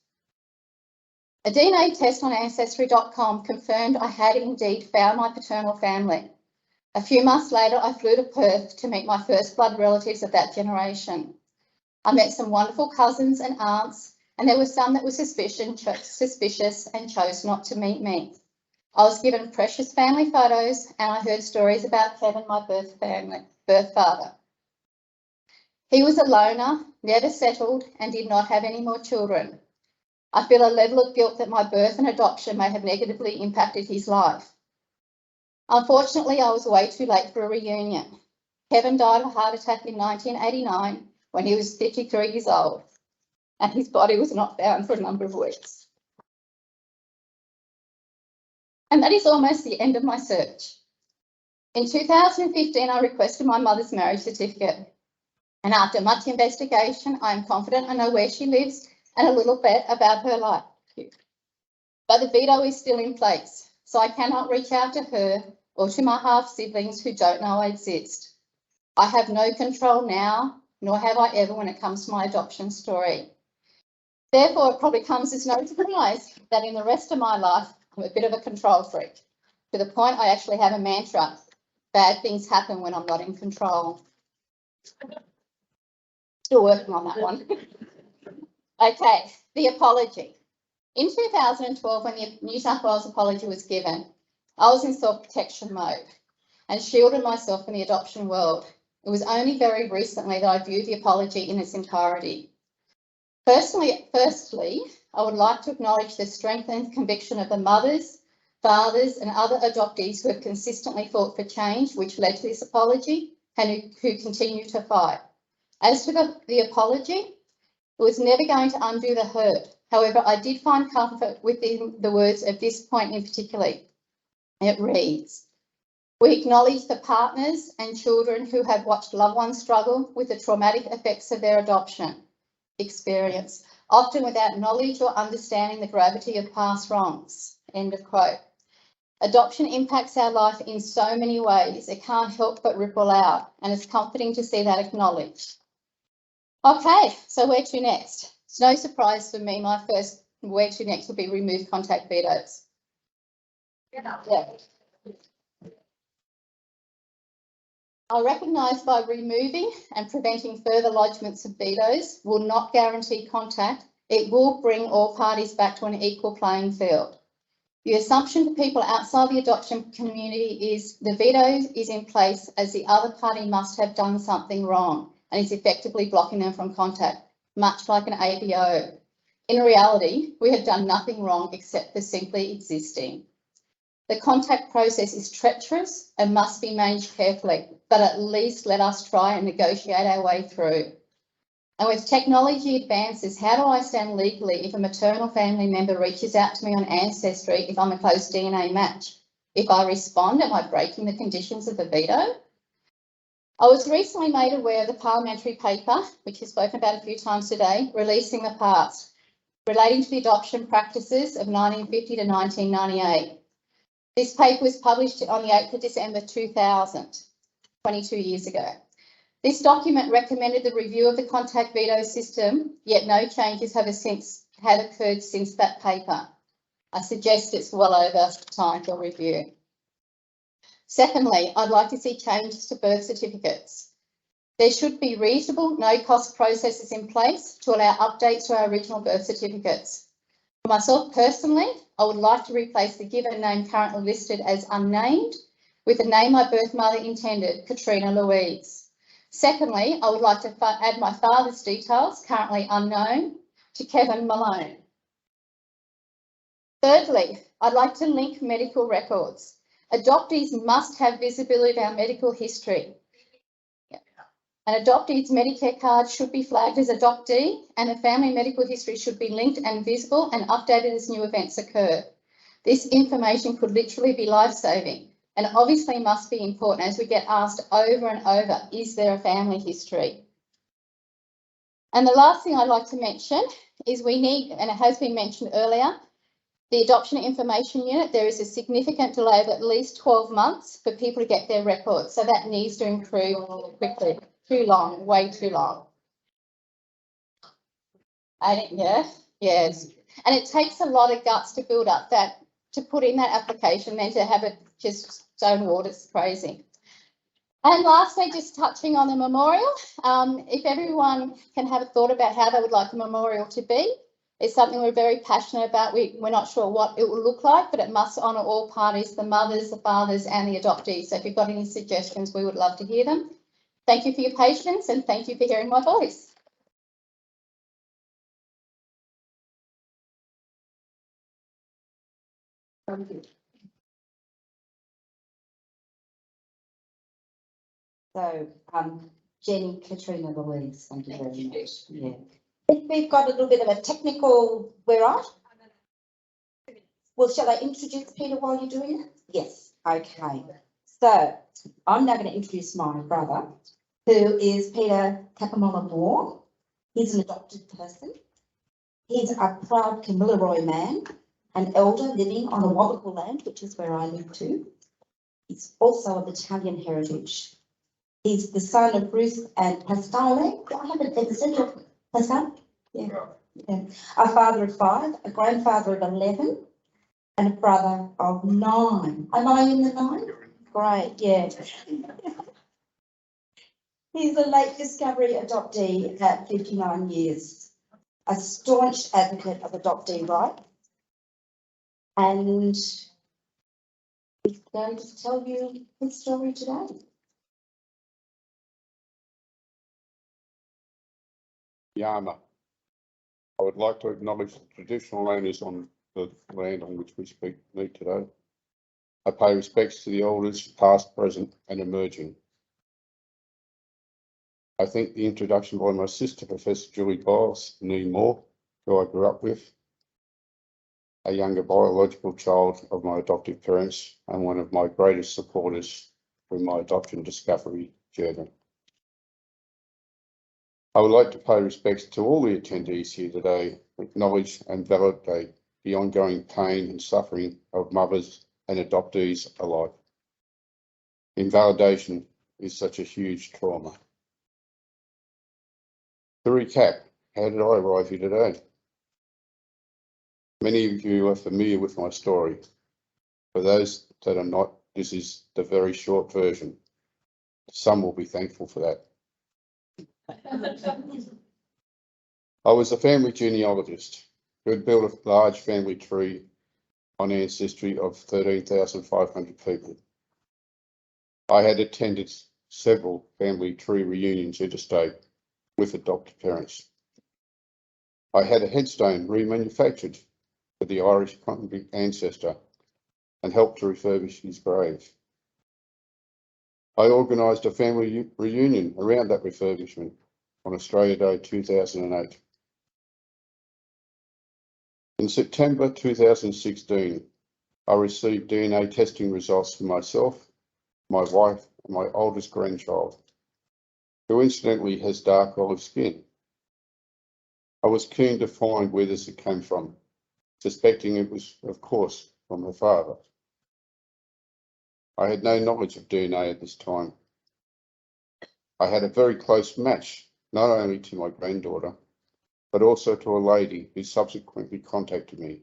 A DNA test on Ancestry.com confirmed I had indeed found my paternal family. A few months later, I flew to Perth to meet my first blood relatives of that generation. I met some wonderful cousins and aunts, and there were some that were suspicious and chose not to meet me. I was given precious family photos and I heard stories about Kevin, my birth father. He was a loner, never settled, and did not have any more children. I feel a level of guilt that my birth and adoption may have negatively impacted his life. Unfortunately, I was way too late for a reunion. Kevin died of a heart attack in 1989 when he was 53 years old, and his body was not found for a number of weeks. And that is almost the end of my search. In 2015, I requested my mother's marriage certificate, and after much investigation, I am confident I know where she lives and a little bit about her life. But the veto is still in place, so I cannot reach out to her or to my half-siblings who don't know I exist. I have no control now, nor have I ever when it comes to my adoption story. Therefore, it probably comes as no surprise that in the rest of my life, I'm a bit of a control freak, to the point I actually have a mantra: bad things happen when I'm not in control. Still working on that one. Okay, the apology. In 2012, when the New South Wales apology was given, I was in self-protection mode and shielded myself from the adoption world. It was only very recently that I viewed the apology in its entirety. Firstly, I would like to acknowledge the strength and conviction of the mothers, fathers and other adoptees who have consistently fought for change, which led to this apology, and who continue to fight. As to the apology, it was never going to undo the hurt. However, I did find comfort within the words of this point in particular. It reads, "We acknowledge the partners and children who have watched loved ones struggle with the traumatic effects of their adoption experience, often without knowledge or understanding the gravity of past wrongs." End of quote. Adoption impacts our life in so many ways, it can't help but ripple out, and it's comforting to see that acknowledged. Okay, so where to next? It's no surprise for me, my first where to next will be remove contact vetoes. Yeah. I recognise by removing and preventing further lodgements of vetoes will not guarantee contact. It will bring all parties back to an equal playing field. The assumption for people outside the adoption community is the veto is in place as the other party must have done something wrong and is effectively blocking them from contact, much like an ABO. In reality, we have done nothing wrong except for simply existing. The contact process is treacherous and must be managed carefully, but at least let us try and negotiate our way through. And with technology advances, how do I stand legally if a maternal family member reaches out to me on Ancestry if I'm a close DNA match? If I respond, am I breaking the conditions of the veto? I was recently made aware of the parliamentary paper, which is spoken about a few times today, releasing the past, relating to the adoption practices of 1950 to 1998. This paper was published on the 8th of December 2000, 22 years ago. This document recommended the review of the contact veto system, yet no changes have occurred since that paper. I suggest it's well over time for review. Secondly, I'd like to see changes to birth certificates. There should be reasonable, no-cost processes in place to allow updates to our original birth certificates. For myself personally, I would like to replace the given name currently listed as unnamed with the name my birth mother intended, Katrina Louise. Secondly, I would like to add my father's details, currently unknown, to Kevin Malone. Thirdly, I'd like to link medical records. Adoptees must have visibility of our medical history. An adoptee's Medicare card should be flagged as adoptee, and the family medical history should be linked and visible and updated as new events occur. This information could literally be life-saving and obviously must be important as we get asked over and over, is there a family history? And the last thing I'd like to mention is we need, and it has been mentioned earlier, the Adoption Information Unit, there is a significant delay of at least 12 months for people to get their records. So that needs to improve quickly. Too long, way too long. Yes. And it takes a lot of guts to build up that, to put in that application, then to have it just zone water, it's crazy. And lastly, just touching on the memorial, if everyone can have a thought about how they would like the memorial to be, it's something we're very passionate about. We're not sure what it will look like, but it must honour all parties, the mothers, the fathers and the adoptees. So if you've got any suggestions, we would love to hear them. Thank you for your patience and thank you for hearing my voice. Thank you. So, Jenny, Katrina Louise, thank you very much. Yeah. I think we've got a little bit of a technical, we're right. Well, shall I introduce Peter while you're doing it? Yes, okay. So, I'm now going to introduce my brother, who is Peter Capomolla Moore. He's an adopted person. He's a proud Kamilaroi man, an elder living on the Wabakal land, which is where I live too. He's also of Italian heritage. He's the son of Ruth and Pasquale. I haven't ever said your Pasquale? Yeah. A father of 5, a grandfather of 11, and a brother of 9. Am I in the 9? Great, yeah. He's a late discovery adoptee at 59 years, a staunch advocate of adoptee rights, and he's going to tell you his story today. Yama. I would like to acknowledge the traditional owners on the land on which we meet today. I pay respects to the elders, past, present, and emerging. I think the introduction by my sister, Professor Julie Byles, Nee Moore, who I grew up with, a younger biological child of my adoptive parents, and one of my greatest supporters through my adoption discovery journey. I would like to pay respects to all the attendees here today, acknowledge and validate the ongoing pain and suffering of mothers and adoptees alike. Invalidation is such a huge trauma. To recap, how did I arrive here today? Many of you are familiar with my story. For those that are not, this is the very short version. Some will be thankful for that. I was a family genealogist who had built a large family tree on an ancestry of 13,500 people. I had attended several family tree reunions interstate with adopted parents. I had a headstone remanufactured for the Irish convict ancestor and helped to refurbish his grave. I organised a family reunion around that refurbishment on Australia Day 2008. In September 2016, I received DNA testing results for myself, my wife, and my oldest grandchild, who incidentally has dark olive skin. I was keen to find where this had come from, suspecting it was, of course, from her father. I had no knowledge of DNA at this time. I had a very close match, not only to my granddaughter, but also to a lady who subsequently contacted me,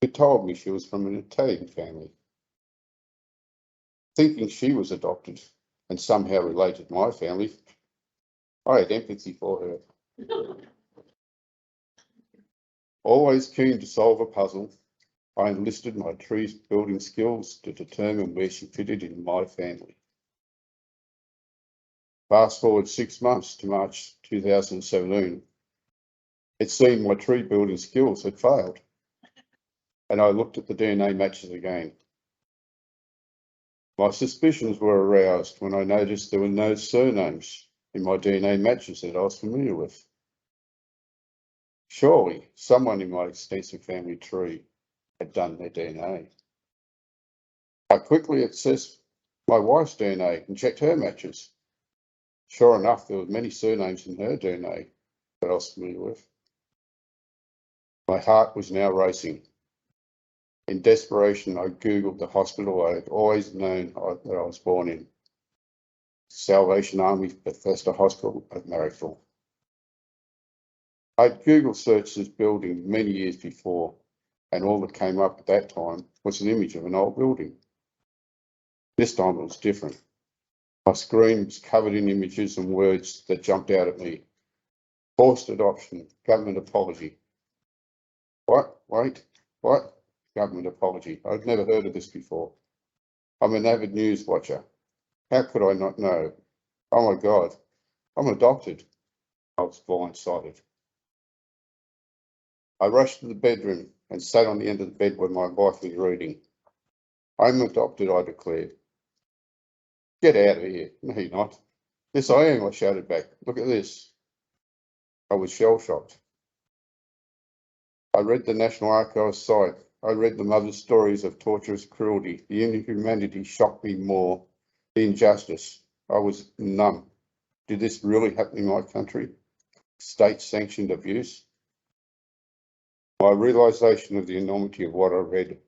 who told me she was from an Italian family. Thinking she was adopted and somehow related to my family, I had empathy for her. Always keen to solve a puzzle, I enlisted my tree building skills to determine where she fitted in my family. Fast forward 6 months to March 2017. It seemed my tree building skills had failed, and I looked at the DNA matches again. My suspicions were aroused when I noticed there were no surnames in my DNA matches that I was familiar with. Surely someone in my extensive family tree had done their DNA. I quickly accessed my wife's DNA and checked her matches. Sure enough, there were many surnames in her DNA that I was familiar with. My heart was now racing. In desperation, I Googled the hospital I had always known that I was born in, Salvation Army Bethesda Hospital at Marrickville. I'd Google searched this building many years before, and all that came up at that time was an image of an old building. This time it was different. My screen was covered in images and words that jumped out at me. Forced adoption, government apology. What? Wait, what? Government apology. I'd never heard of this before. I'm an avid news watcher. How could I not know? Oh my God, I'm adopted. I was blindsided. I rushed to the bedroom and sat on the end of the bed where my wife was reading. I'm adopted, I declared. Get out of here. No, you're not. Yes, I am, I shouted back. Look at this. I was shell-shocked. I read the National Archives site. I read the mother's stories of torturous cruelty. The inhumanity shocked me more. The injustice. I was numb. Did this really happen in my country? State-sanctioned abuse? My realisation of the enormity of what I read,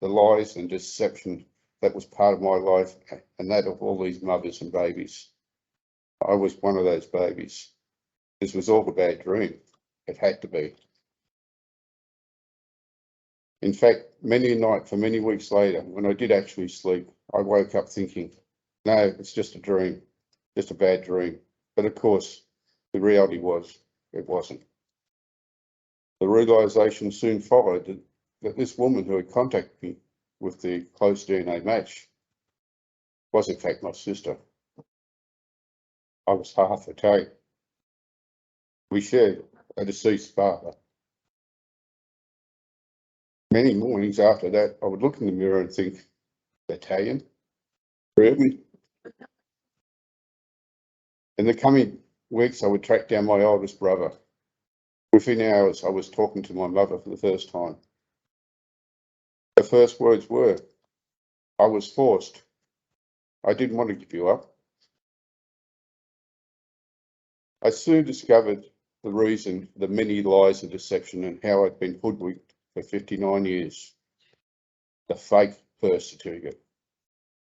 the lies and deception that was part of my life and that of all these mothers and babies. I was one of those babies. This was all a bad dream. It had to be. In fact, many a night for many weeks later, when I did actually sleep, I woke up thinking, no, it's just a dream, just a bad dream. But of course, the reality was, it wasn't. The realisation soon followed that this woman who had contacted me with the close DNA match was in fact my sister. I was half Italian. We shared a deceased father. Many mornings after that, I would look in the mirror and think, Italian? Really? In the coming weeks, I would track down my oldest brother. Within hours, I was talking to my mother for the first time. Her first words were, I was forced. I didn't want to give you up. I soon discovered the reason for the many lies and deception and how I'd been hoodwinked for 59 years. The fake birth certificate.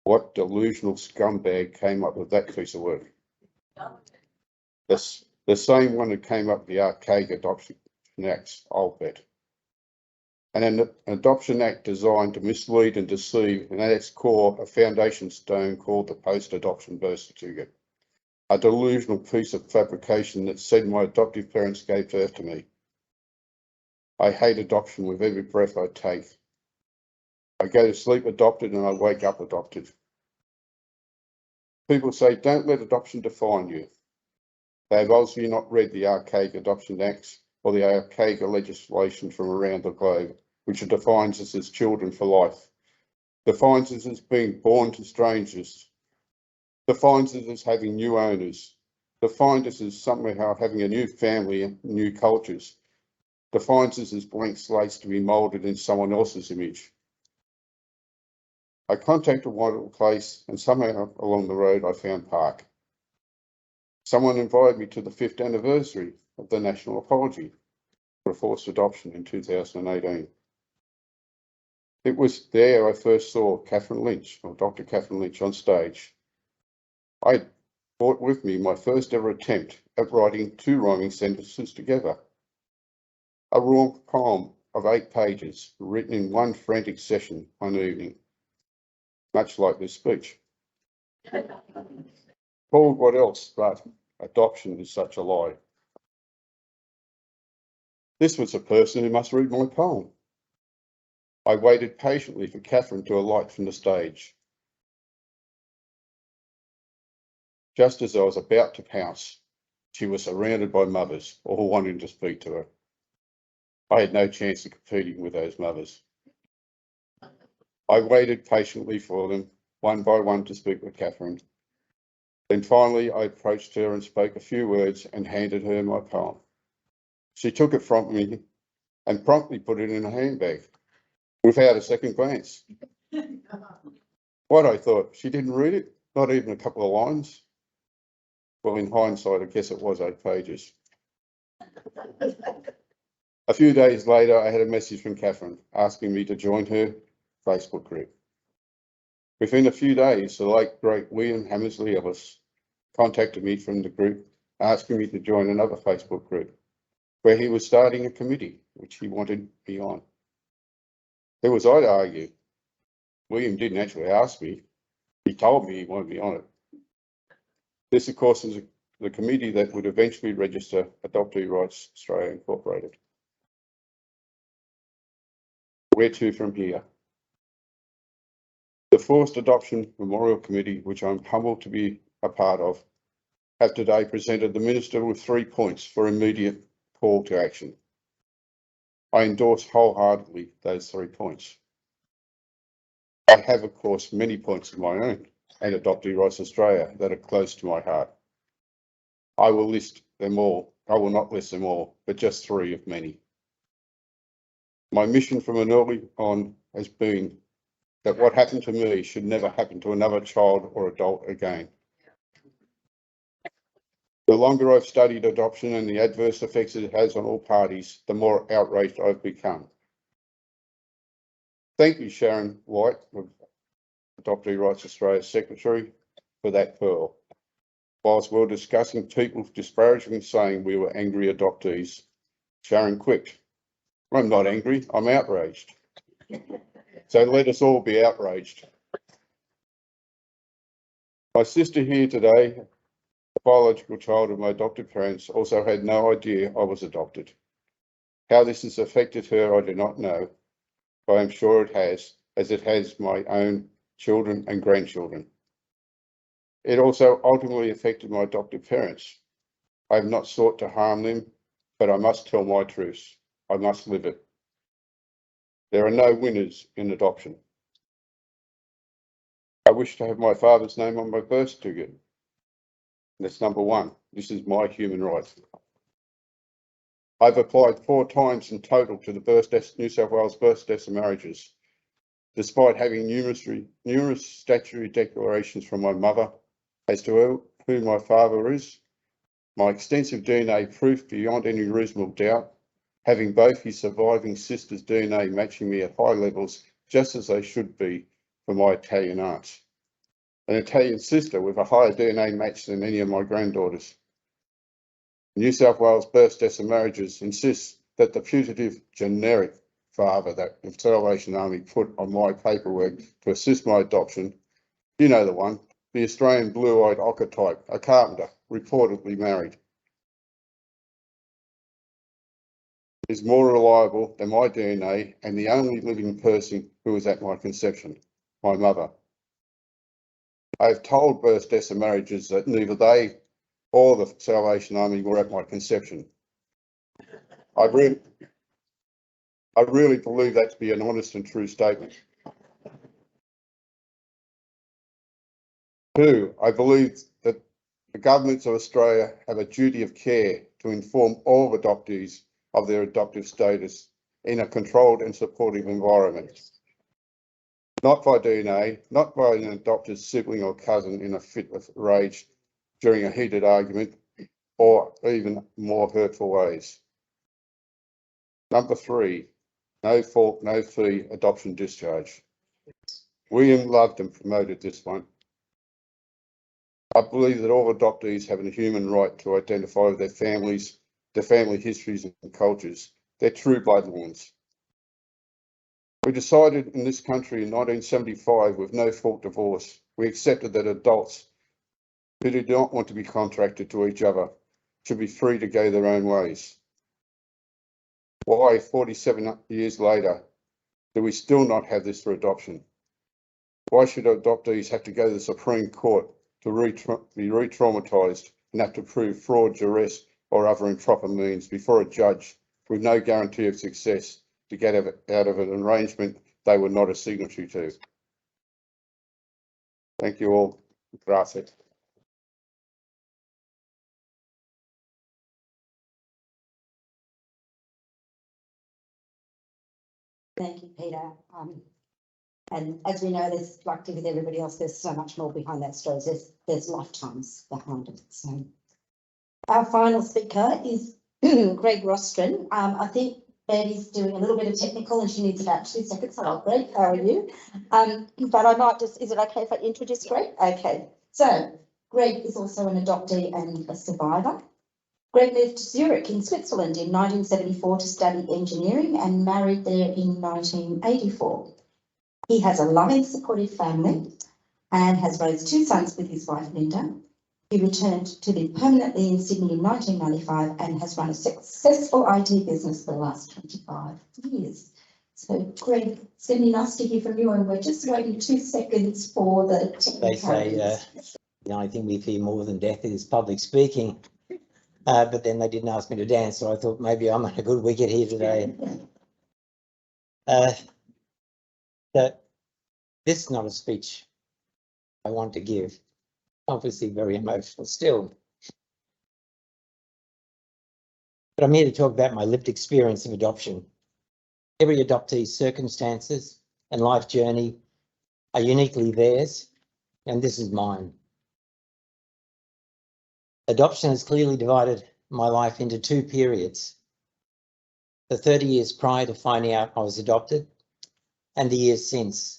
What delusional scumbag came up with that piece of work? The same one that came up with the archaic adoption acts, I'll bet. And an adoption act designed to mislead and deceive, and at its core, a foundation stone called the post-adoption birth certificate. A delusional piece of fabrication that said my adoptive parents gave birth to me. I hate adoption with every breath I take. I go to sleep adopted and I wake up adopted. People say, don't let adoption define you. They have obviously not read the archaic adoption acts or the archaic legislation from around the globe, which defines us as children for life, defines us as being born to strangers, defines us as having new owners, defines us as somehow having a new family and new cultures, defines us as blank slates to be moulded in someone else's image. I contacted one place and somehow along the road I found Park. Someone invited me to the 5th anniversary of the National Apology for forced adoption in 2018. It was there I first saw Catherine Lynch, or Dr. Catherine Lynch, on stage. I brought with me my first ever attempt at writing 2 rhyming sentences together. A raw poem of 8 pages written in one frantic session one evening, much like this speech. Called what else but adoption is such a lie. This was a person who must read my poem. I waited patiently for Catherine to alight from the stage. Just as I was about to pounce, she was surrounded by mothers, all wanting to speak to her. I had no chance of competing with those mothers. I waited patiently for them, one by one, to speak with Catherine. Then finally I approached her and spoke a few words and handed her my poem. She took it from me and promptly put it in a handbag without a second glance. What, I thought, she didn't read it? Not even a couple of lines? Well, in hindsight, I guess it was 8 pages. A few days later, I had a message from Catherine asking me to join her Facebook group. Within a few days, the late great William Hammersley Ellis contacted me from the group asking me to join another Facebook group where he was starting a committee which he wanted me on. Who was I to argue? William didn't actually ask me. He told me he wanted me on it. This, of course, is the committee that would eventually register Adoptee Rights Australia Incorporated. Where to from here? The Forced Adoption Memorial Committee, which I'm humbled to be a part of, have today presented the Minister with 3 points for immediate call to action. I endorse wholeheartedly those 3 points. I have, of course, many points of my own and Adoptee Rights Australia that are close to my heart. I will list them all. I will not list them all, but just 3 of many. My mission from an early on has been that what happened to me should never happen to another child or adult again. The longer I've studied adoption and the adverse effects it has on all parties, the more outraged I've become. Thank you, Sharon White, Adoptee Rights Australia Secretary, for that pearl. Whilst we were discussing people disparagingly saying we were angry adoptees, Sharon quipped, "I'm not angry, I'm outraged." So let us all be outraged. My sister here today, a biological child of my adopted parents, also had no idea I was adopted. How this has affected her, I do not know, but I'm sure it has, as it has my own children and grandchildren. It also ultimately affected my adopted parents. I have not sought to harm them, but I must tell my truth. I must live it. There are no winners in adoption. I wish to have my father's name on my birth certificate. That's number 1. This is my human right. I've applied 4 times in total to the New South Wales birth deaths and marriages, despite having numerous statutory declarations from my mother as to who my father is, my extensive DNA proof beyond any reasonable doubt, having both his surviving sister's DNA matching me at high levels, just as they should be for my Italian aunts. An Italian sister with a higher DNA match than any of my granddaughters. New South Wales birth deaths and marriages insists that the putative generic father that the Salvation Army put on my paperwork to assist my adoption, you know the one, the Australian blue-eyed ochre type, a carpenter, reportedly married. is more reliable than my DNA and the only living person who was at my conception, my mother. I have told birth, deaths and marriages that neither they or the Salvation Army were at my conception. I really believe that to be an honest and true statement. 2, I believe that the governments of Australia have a duty of care to inform all adoptees of their adoptive status in a controlled and supportive environment. Not by DNA, not by an adopted sibling or cousin in a fit of rage during a heated argument, or even more hurtful ways. Number 3, no fault, no fee adoption discharge. William loved and promoted this one. I believe that all adoptees have a human right to identify with their families, their family histories and cultures, their true bloodlines. We decided in this country in 1975 with no fault divorce, we accepted that adults who did not want to be contracted to each other should be free to go their own ways. Why, 47 years later, do we still not have this for adoption? Why should adoptees have to go to the Supreme Court to be re-traumatised and have to prove fraud, duress or other improper means before a judge with no guarantee of success to get out of an arrangement they were not a signatory to? Thank you all. Gracias. Thank you, Peter. And as we know, there's like with everybody else, there's so much more behind that story. There's lifetimes behind it. So our final speaker is Greg Rostron. I think Betty's doing a little bit of technical and she needs about 2 seconds. Hello, Greg, how are you? But I might just, is it okay if I introduce Greg? Okay, so Greg is also an adoptee and a survivor. Greg moved to Zurich in Switzerland in 1974 to study engineering and married there in 1984. He has a loving, supportive family and has raised 2 sons with his wife, Linda. He returned to live permanently in Sydney in 1995 and has run a successful IT business for the last 25 years. So, Greg, it's going to be nice to hear from you, and we're just waiting 2 seconds for the They say, the only thing we fear more than death is public speaking. But then they didn't ask me to dance, so I thought maybe I'm on a good wicket here today. This is not a speech I want to give. Obviously very emotional still. But I'm here to talk about my lived experience of adoption. Every adoptee's circumstances and life journey are uniquely theirs, and this is mine. Adoption has clearly divided my life into 2 periods. The 30 years prior to finding out I was adopted and the years since.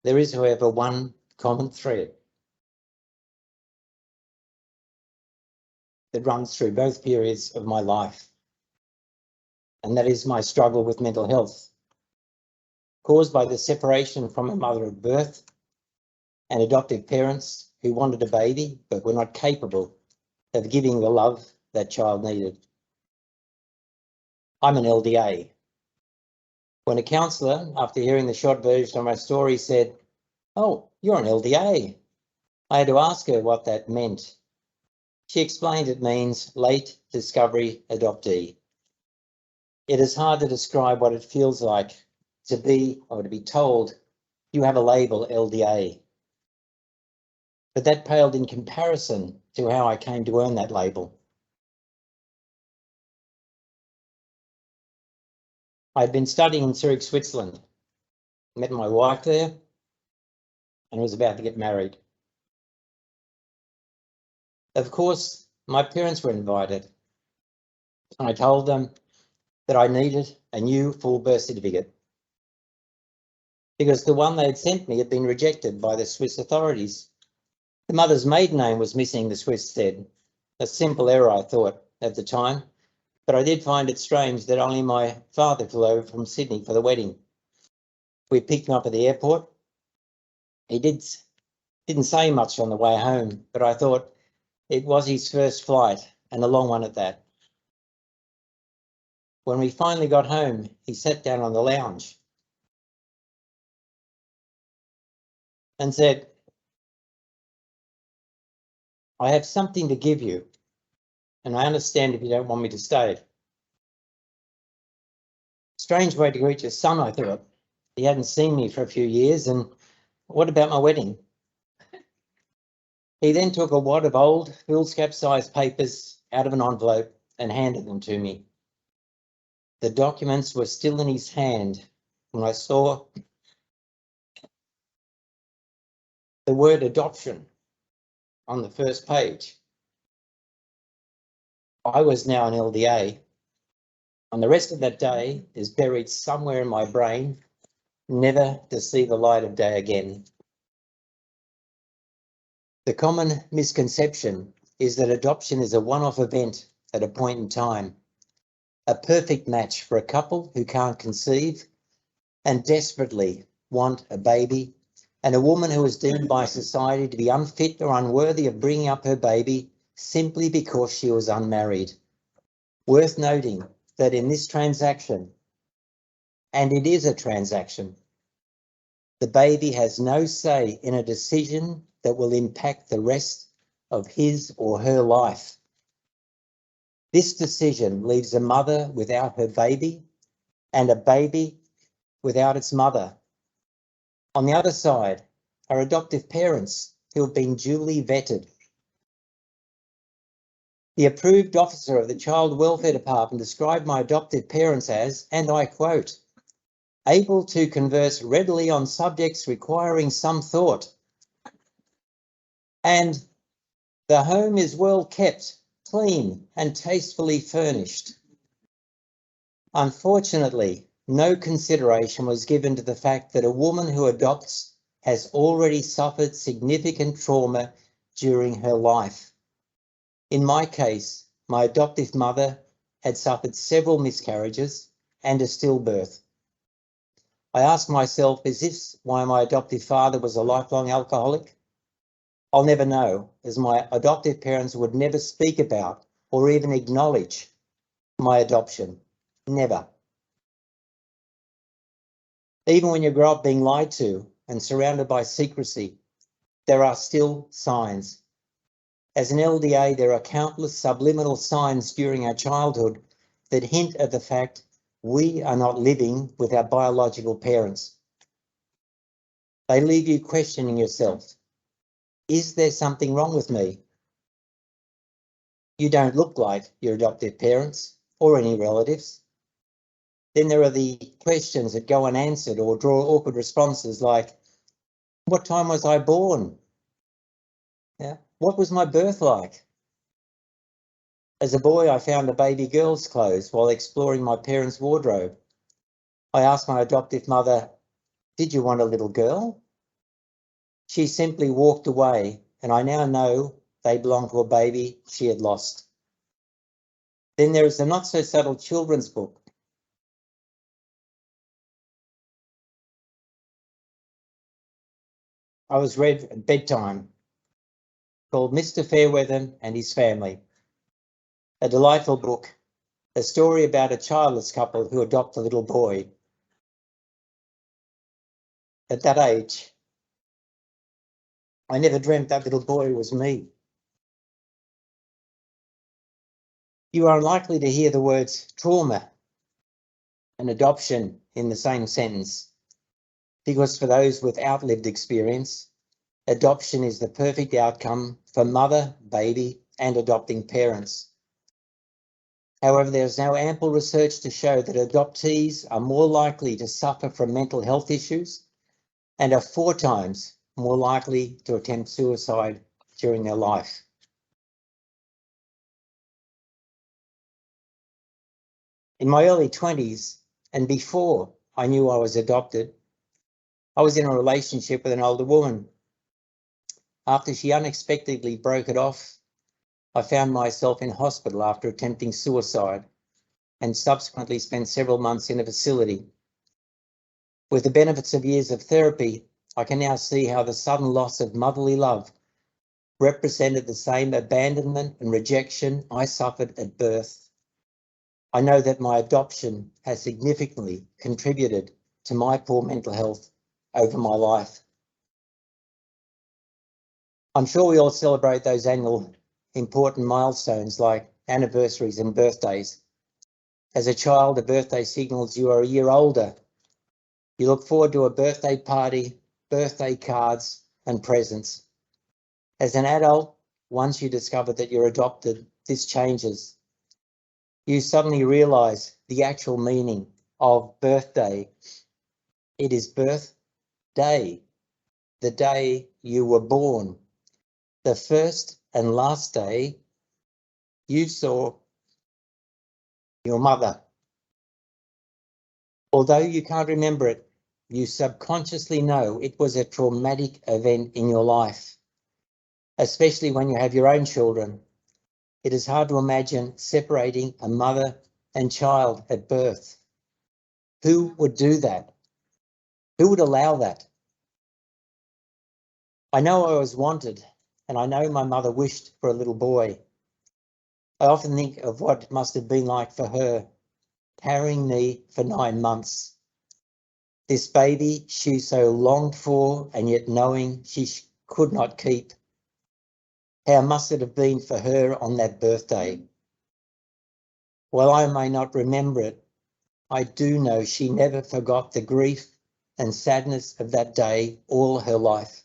There is, however, one common thread that runs through both periods of my life, and that is my struggle with mental health, caused by the separation from a mother at birth and adoptive parents who wanted a baby but were not capable of giving the love that child needed. I'm an LDA. When a counsellor, after hearing the short version of my story, said, "Oh, you're an LDA," I had to ask her what that meant. She explained it means late discovery adoptee. It is hard to describe what it feels like to be, or to be told, you have a label LDA. But that paled in comparison to how I came to earn that label. I'd been studying in Zurich, Switzerland, met my wife there, and was about to get married. Of course, my parents were invited, and I told them that I needed a new full birth certificate because the one they had sent me had been rejected by the Swiss authorities. The mother's maiden name was missing, the Swiss said. A simple error, I thought, at the time, but I did find it strange that only my father flew over from Sydney for the wedding. We picked him up at the airport. He didn't say much on the way home, but I thought it was his first flight, and a long one at that. When we finally got home, he sat down on the lounge and said, "I have something to give you, and I understand if you don't want me to stay." Strange way to greet your son, I thought. He hadn't seen me for a few years, and what about my wedding? He then took a wad of old foolscap-sized papers out of an envelope and handed them to me. The documents were still in his hand when I saw the word adoption on the first page. I was now an LDA, and the rest of that day is buried somewhere in my brain, never to see the light of day again. The common misconception is that adoption is a one-off event at a point in time, a perfect match for a couple who can't conceive and desperately want a baby, and a woman who is deemed by society to be unfit or unworthy of bringing up her baby simply because she was unmarried. Worth noting that in this transaction, and it is a transaction, the baby has no say in a decision that will impact the rest of his or her life. This decision leaves a mother without her baby and a baby without its mother. On the other side are adoptive parents who have been duly vetted. The approved officer of the Child Welfare Department described my adoptive parents as, and I quote, "able to converse readily on subjects requiring some thought." And the home is well kept, clean and tastefully furnished. Unfortunately, no consideration was given to the fact that a woman who adopts has already suffered significant trauma during her life. In my case, my adoptive mother had suffered several miscarriages and a stillbirth. I asked myself, is this why my adoptive father was a lifelong alcoholic? I'll never know, as my adoptive parents would never speak about or even acknowledge my adoption. Never. Even when you grow up being lied to and surrounded by secrecy, there are still signs. As an LDA, there are countless subliminal signs during our childhood that hint at the fact we are not living with our biological parents. They leave you questioning yourself. Is there something wrong with me? You don't look like your adoptive parents or any relatives. Then there are the questions that go unanswered or draw awkward responses like, what time was I born? Yeah. What was my birth like? As a boy, I found a baby girl's clothes while exploring my parents' wardrobe. I asked my adoptive mother, "Did you want a little girl?" She simply walked away, and I now know they belonged to a baby she had lost. Then there is the not-so-subtle children's book. I was read at bedtime, called Mr. Fairweather and His Family. A delightful book, a story about a childless couple who adopt a little boy. At that age, I never dreamt that little boy was me. You are unlikely to hear the words trauma and adoption in the same sentence, because for those with outlived experience, adoption is the perfect outcome for mother, baby, and adopting parents. However, there is now ample research to show that adoptees are more likely to suffer from mental health issues and are 4 times more likely to attempt suicide during their life. In my early 20s, and before I knew I was adopted, I was in a relationship with an older woman. After she unexpectedly broke it off, I found myself in hospital after attempting suicide and subsequently spent several months in a facility. With the benefits of years of therapy, I can now see how the sudden loss of motherly love represented the same abandonment and rejection I suffered at birth. I know that my adoption has significantly contributed to my poor mental health over my life. I'm sure we all celebrate those annual important milestones like anniversaries and birthdays. As a child, a birthday signals you are a year older. You look forward to a birthday party, birthday cards and presents. As an adult, once you discover that you're adopted, this changes. You suddenly realise the actual meaning of birthday. It is birthday, the day you were born, the first and last day you saw your mother. Although you can't remember it, you subconsciously know it was a traumatic event in your life, especially when you have your own children. It is hard to imagine separating a mother and child at birth. Who would do that? Who would allow that? I know I was wanted, and I know my mother wished for a little boy. I often think of what it must have been like for her, carrying me for 9 months. This baby she so longed for, and yet knowing she could not keep. How must it have been for her on that birthday? While I may not remember it, I do know she never forgot the grief and sadness of that day all her life.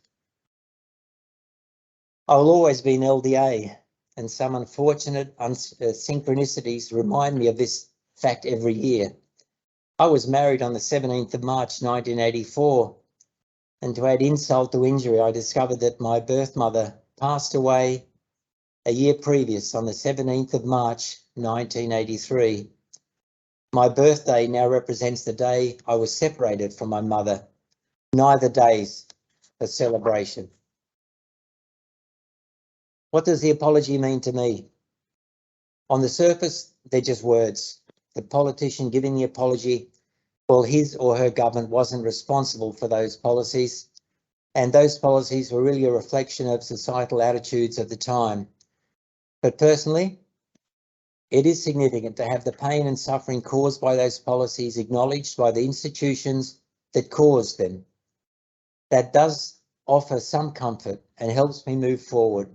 I will always be an LDA, and some unfortunate synchronicities remind me of this fact every year. I was married on the 17th of March 1984, and to add insult to injury, I discovered that my birth mother passed away a year previous on the 17th of March 1983. My birthday now represents the day I was separated from my mother, neither days for celebration. What does the apology mean to me? On the surface, they're just words. The politician giving the apology, well, his or her government wasn't responsible for those policies, and those policies were really a reflection of societal attitudes at the time. But personally, it is significant to have the pain and suffering caused by those policies acknowledged by the institutions that caused them. That does offer some comfort and helps me move forward.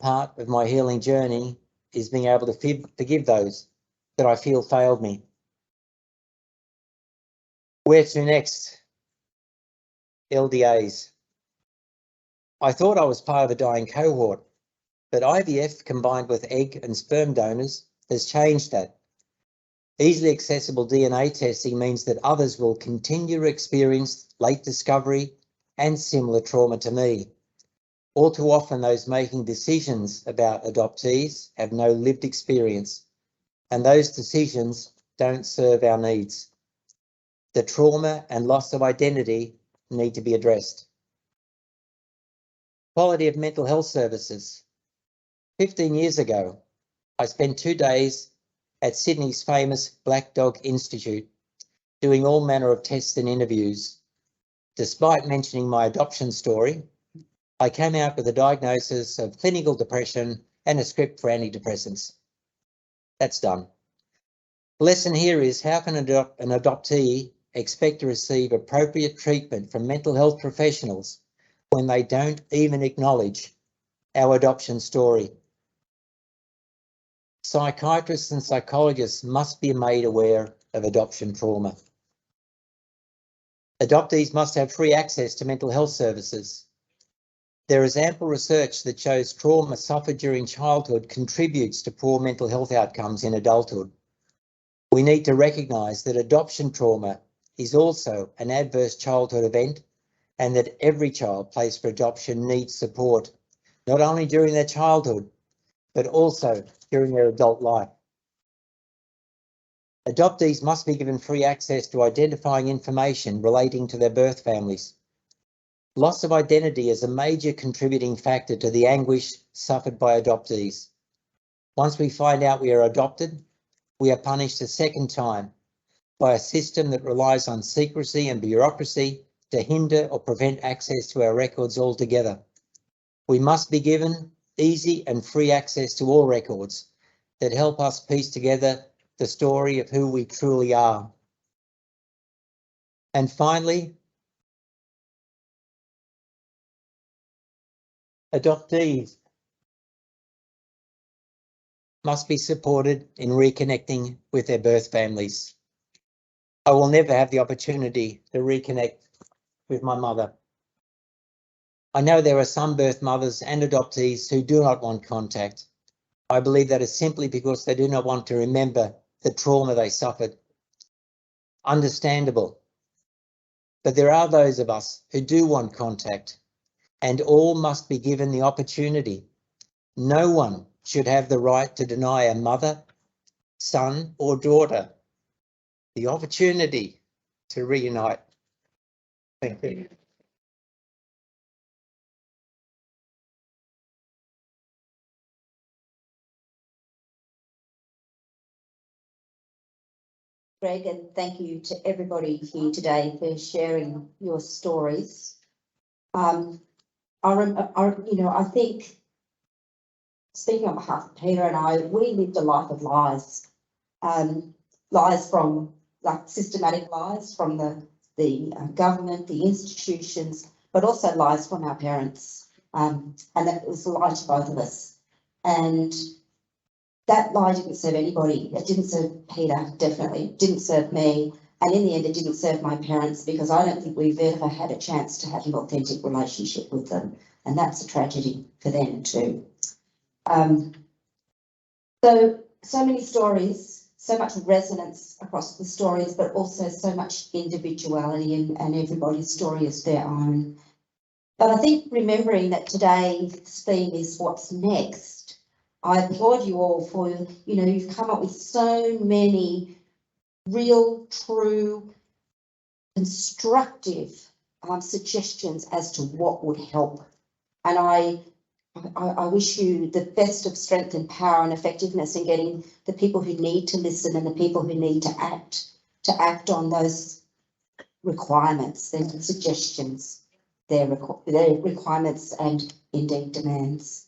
Part of my healing journey is being able to forgive those that I feel failed me. Where to next? LDAs. I thought I was part of a dying cohort, but IVF combined with egg and sperm donors has changed that. Easily accessible DNA testing means that others will continue to experience late discovery and similar trauma to me. All too often, those making decisions about adoptees have no lived experience, and those decisions don't serve our needs. The trauma and loss of identity need to be addressed. Quality of mental health services. 15 years ago, I spent 2 days at Sydney's famous Black Dog Institute, doing all manner of tests and interviews. Despite mentioning my adoption story, I came out with a diagnosis of clinical depression and a script for antidepressants. That's done. The lesson here is, how can an adoptee expect to receive appropriate treatment from mental health professionals when they don't even acknowledge our adoption story? Psychiatrists and psychologists must be made aware of adoption trauma. Adoptees must have free access to mental health services. There is ample research that shows trauma suffered during childhood contributes to poor mental health outcomes in adulthood. We need to recognise that adoption trauma is also an adverse childhood event, and that every child placed for adoption needs support, not only during their childhood, but also during their adult life. Adoptees must be given free access to identifying information relating to their birth families. Loss of identity is a major contributing factor to the anguish suffered by adoptees. Once we find out we are adopted, we are punished a second time by a system that relies on secrecy and bureaucracy to hinder or prevent access to our records altogether. We must be given easy and free access to all records that help us piece together the story of who we truly are. And finally, adoptees must be supported in reconnecting with their birth families. I will never have the opportunity to reconnect with my mother. I know there are some birth mothers and adoptees who do not want contact. I believe that is simply because they do not want to remember the trauma they suffered. Understandable. But there are those of us who do want contact, and all must be given the opportunity. No one should have the right to deny a mother, son or daughter the opportunity to reunite. Thank you. Greg, and thank you to everybody here today for sharing your stories. I think, speaking on behalf of Peter and I, we lived a life of lies. Lies from, like, systematic lies from the government, the institutions, but also lies from our parents. And that was a lie to both of us. And that lie didn't serve anybody. It didn't serve Peter, definitely. It didn't serve me. And in the end, it didn't serve my parents, because I don't think we've ever had a chance to have an authentic relationship with them. And that's a tragedy for them too. So many stories, so much resonance across the stories, but also so much individuality, and everybody's story is their own. But I think remembering that today's theme is what's next, I applaud you all for, you've come up with so many real, true, constructive suggestions as to what would help. And I wish you the best of strength and power and effectiveness in getting the people who need to listen and the people who need to act on those requirements, their suggestions, their requirements and indeed demands.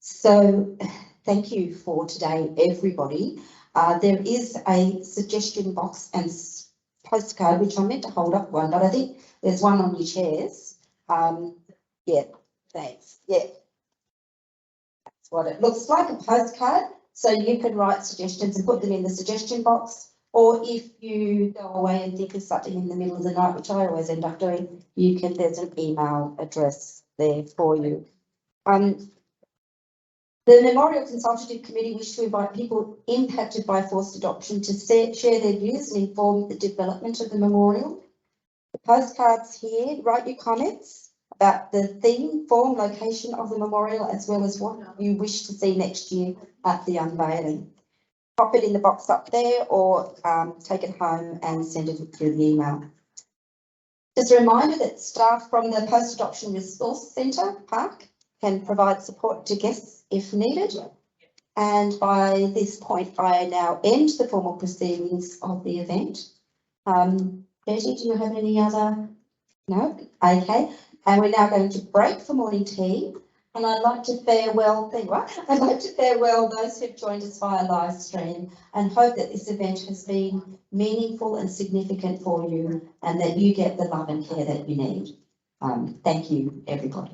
So thank you for today, everybody. There is a suggestion box and postcard, which I meant to hold up one, but I think there's one on your chairs. Yeah, thanks. Yeah. That's what it looks like, a postcard. So you can write suggestions and put them in the suggestion box. Or if you go away and think of something in the middle of the night, which I always end up doing, there's an email address there for you. The Memorial Consultative Committee wish to invite people impacted by forced adoption to share their views and inform the development of the memorial. The postcards here, write your comments about the theme, form, location of the memorial, as well as what you wish to see next year at the unveiling. Pop it in the box up there, or take it home and send it through the email. Just a reminder that staff from the Post-Adoption Resource Centre, PARC, can provide support to guests if needed. And by this point, I now end the formal proceedings of the event. Betty, do you have any other? No? Okay. And we're now going to break for morning tea. And I'd like to farewell, I'd like to farewell those who've joined us via live stream, and hope that this event has been meaningful and significant for you, and that you get the love and care that you need. Thank you, everybody.